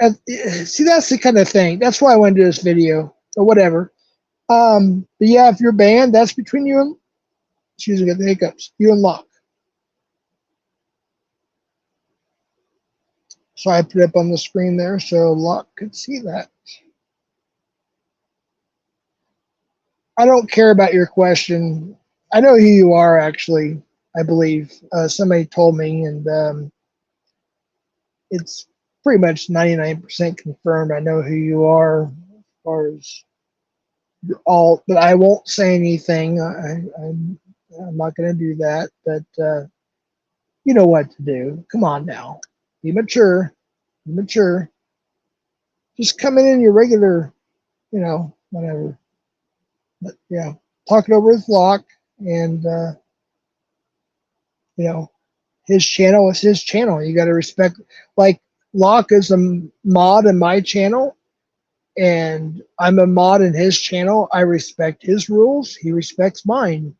See, that's the kind of thing. That's why I want to do this video or whatever. But yeah, if you're banned, that's between you and, excuse me, got the hiccups, you and Locke. So I put it up on the screen there so Locke could see that. I don't care about your question. I know who you are, actually, I believe. Somebody told me, and it's pretty much 99% confirmed. I know who you are as far as all, but I won't say anything. I'm not going to do that, but you know what to do. Come on now. Be mature. Be mature. Just come in your regular, whatever. But yeah, talk it over with Locke, and you know, his channel is his channel. You got to respect. Like Locke is a mod in my channel, and I'm a mod in his channel. I respect his rules. He respects mine.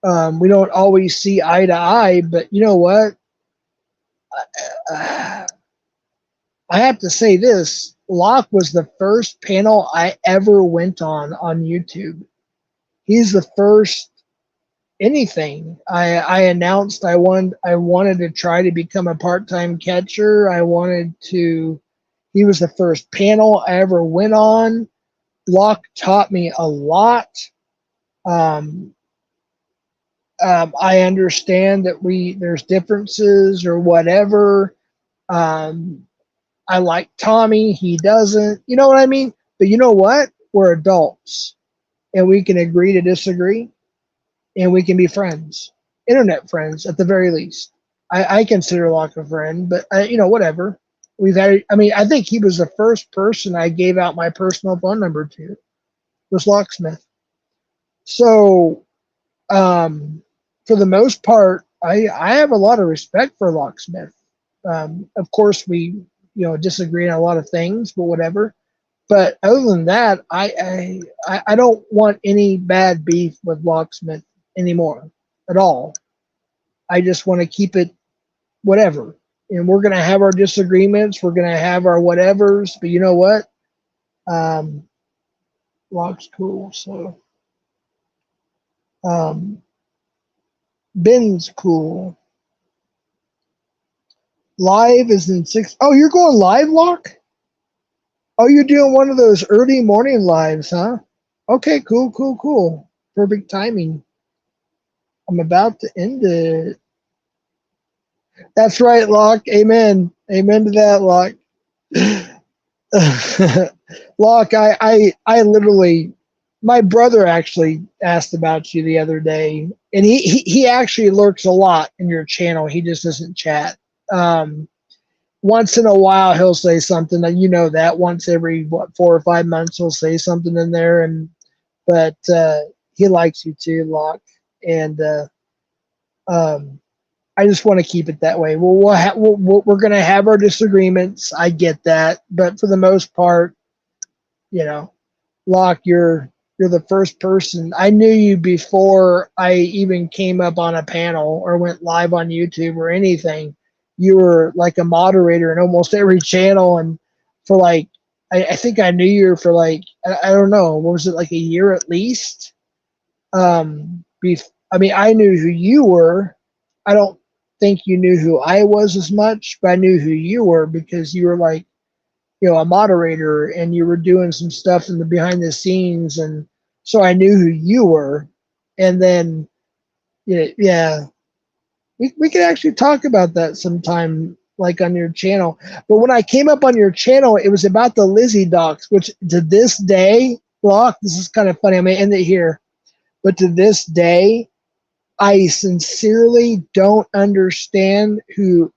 We don't always see eye to eye, but you know what? I have to say this. Locke was the first panel I ever went on YouTube. He's the first anything. I announced I wanted to try to become a part-time catcher. I wanted to. He was the first panel I ever went on. Locke taught me a lot. Um, I understand that there's differences or whatever. Um, I like Tommy. He doesn't. You know what I mean? But you know what? We're adults, and we can agree to disagree, and we can be friends, internet friends at the very least. I consider Locke a friend, but whatever. We've had. I mean, I think he was the first person I gave out my personal phone number to. Was Locksmith. So, for the most part, I have a lot of respect for Locksmith. Of course, we disagree on a lot of things, but whatever. But other than that, I don't want any bad beef with Locksmith anymore at all. I just want to keep it whatever. And we're going to have our disagreements. We're going to have our whatevers. But you know what? Lock's cool. So Ben's cool. Live is in 6. Oh, you're going live, Lock? Oh, you're doing one of those early morning lives, huh? Okay, cool. Perfect timing. I'm about to end it. That's right, Locke. Amen. Amen to that, Locke. Locke, I literally, my brother actually asked about you the other day, and he actually lurks a lot in your channel. He just doesn't chat. Once in a while, he'll say something, and you know that once every 4 or 5 months, he'll say something in there, but he likes you too, Locke, and I just want to keep it that way. We're going to have our disagreements. I get that, but for the most part, you know, Locke, you're the first person. I knew you before I even came up on a panel or went live on YouTube or anything. You were like a moderator in almost every channel, and for like, I think I knew you for like, I don't know, what was it, like a year at least? I mean, I knew who you were. I don't think you knew who I was as much, but I knew who you were because you were like, a moderator and you were doing some stuff in the behind the scenes, and so I knew who you were. And then yeah, we could actually talk about that sometime, like on your channel. But when I came up on your channel, it was about the Lizzie docs, which to this day, Locke, this is kind of funny, I'm gonna end it here, but to this day I sincerely don't understand who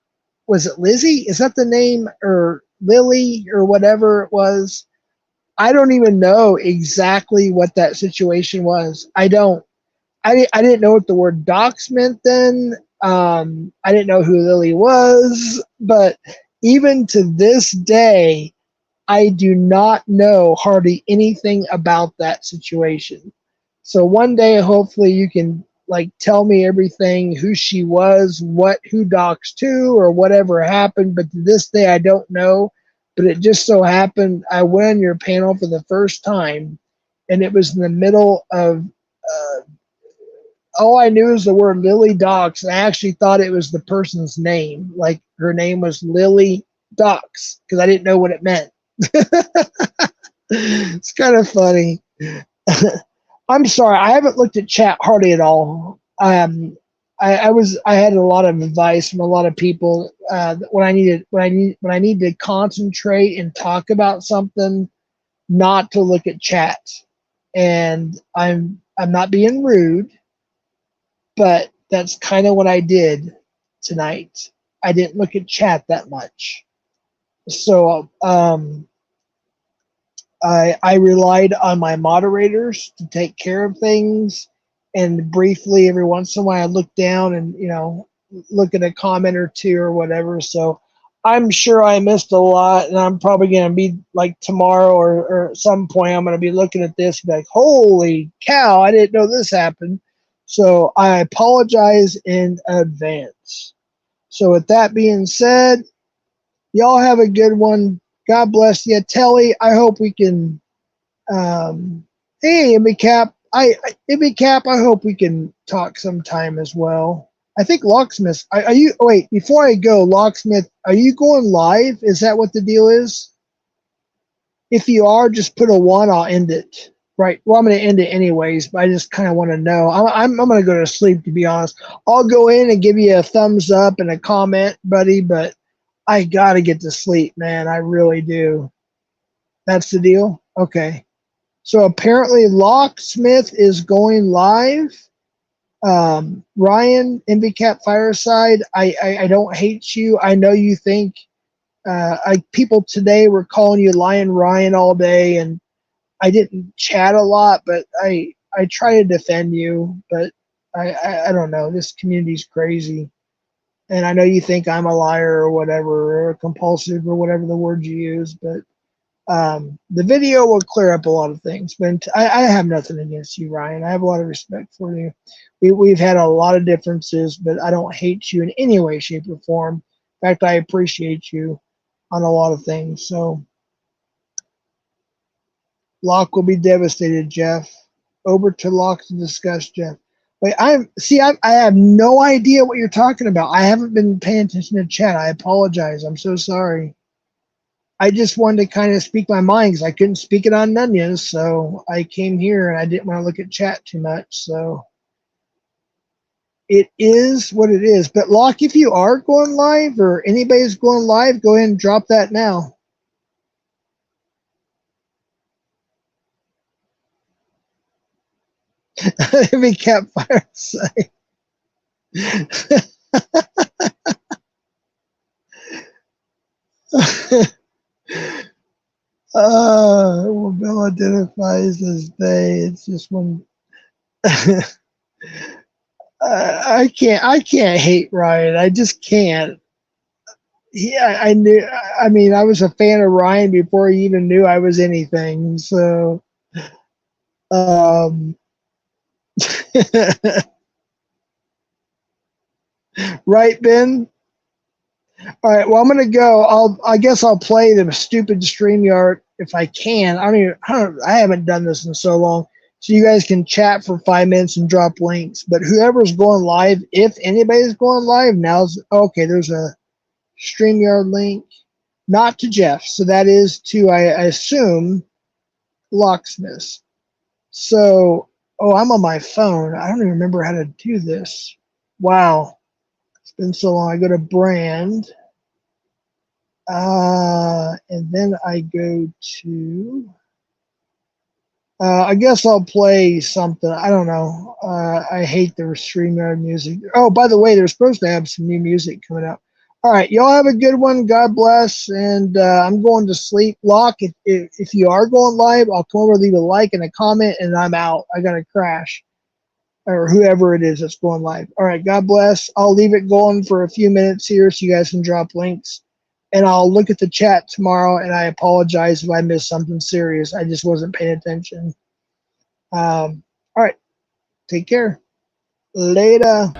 was it. Lizzie, is that the name, or Lily, or whatever it was? I don't even know exactly what that situation was. I didn't know what the word docs meant then. I didn't know who Lily was, but even to this day, I do not know hardly anything about that situation. So one day, hopefully, you can like tell me everything, who she was, who docs to, or whatever happened. But to this day, I don't know. But it just so happened I went on your panel for the first time, and it was in the middle of. All I knew is the word Lily Docs, and I actually thought it was the person's name. Like her name was Lily Docs, because I didn't know what it meant. It's kind of funny. I'm sorry, I haven't looked at chat hardly at all. I had a lot of advice from a lot of people when I need to concentrate and talk about something, not to look at chat. And I'm not being rude, but that's kind of what I did tonight. I didn't look at chat that much. So I relied on my moderators to take care of things, and briefly every once in a while I look down and look at a comment or two or whatever. So I'm sure I missed a lot, and I'm probably going to be like tomorrow or at some point I'm going to be looking at this and be like, holy cow, I didn't know this happened. So I apologize in advance. So with that being said, y'all have a good one. God bless you. Telly, I hope we can hey, Cap, Cap, I hope we can talk sometime as well. I think Locksmith, are you, wait, before I go, Locksmith, are you going live? Is that what the deal is? If you are, just put a 1, I'll end it. Right. Well, I'm going to end it anyways, but I just kind of want to know. I'm going to go to sleep, to be honest. I'll go in and give you a thumbs up and a comment, buddy, but I got to get to sleep, man. I really do. That's the deal? Okay. So apparently Locksmith is going live. Ryan, MBCap Fireside, I don't hate you. I know you think people today were calling you Lion Ryan all day, and I didn't chat a lot, but I try to defend you, but I don't know. This community's crazy. And I know you think I'm a liar or whatever, or compulsive or whatever the word you use, but the video will clear up a lot of things. But I have nothing against you, Ryan. I have a lot of respect for you. We've had a lot of differences, but I don't hate you in any way, shape, or form. In fact, I appreciate you on a lot of things. So Locke will be devastated, Jeff. Over to Locke to discuss, Jeff. Wait, I have no idea what you're talking about. I haven't been paying attention to chat. I apologize. I'm so sorry. I just wanted to kind of speak my mind because I couldn't speak it on Nunez, so I came here and I didn't want to look at chat too much. So it is what it is. But Locke, if you are going live or anybody's going live, go ahead and drop that now. Be campfire site. Well, Bill identifies as they. It's just one. I can't hate Ryan. I just can't. Yeah, I knew. I mean, I was a fan of Ryan before he even knew I was anything. So, um, right, Ben? All right. Well, I'm gonna go. I guess I'll play the stupid StreamYard if I can. I haven't done this in so long. So you guys can chat for 5 minutes and drop links. But whoever's going live, if anybody's going live, now's okay. There's a StreamYard link, not to Jeff. So that is to I assume Locksmith. So I'm on my phone. I don't even remember how to do this. Wow, it's been so long. I go to brand. And then I go to, I guess I'll play something. I don't know. I hate the StreamYard music. Oh, by the way, they're supposed to have some new music coming out. All right, y'all have a good one. God bless. And I'm going to sleep. Locke, if you are going live, I'll come over, leave a like and a comment, and I'm out. I got to crash. Or whoever it is that's going live. All right, God bless. I'll leave it going for a few minutes here so you guys can drop links. And I'll look at the chat tomorrow, and I apologize if I missed something serious. I just wasn't paying attention. All right, take care. Later.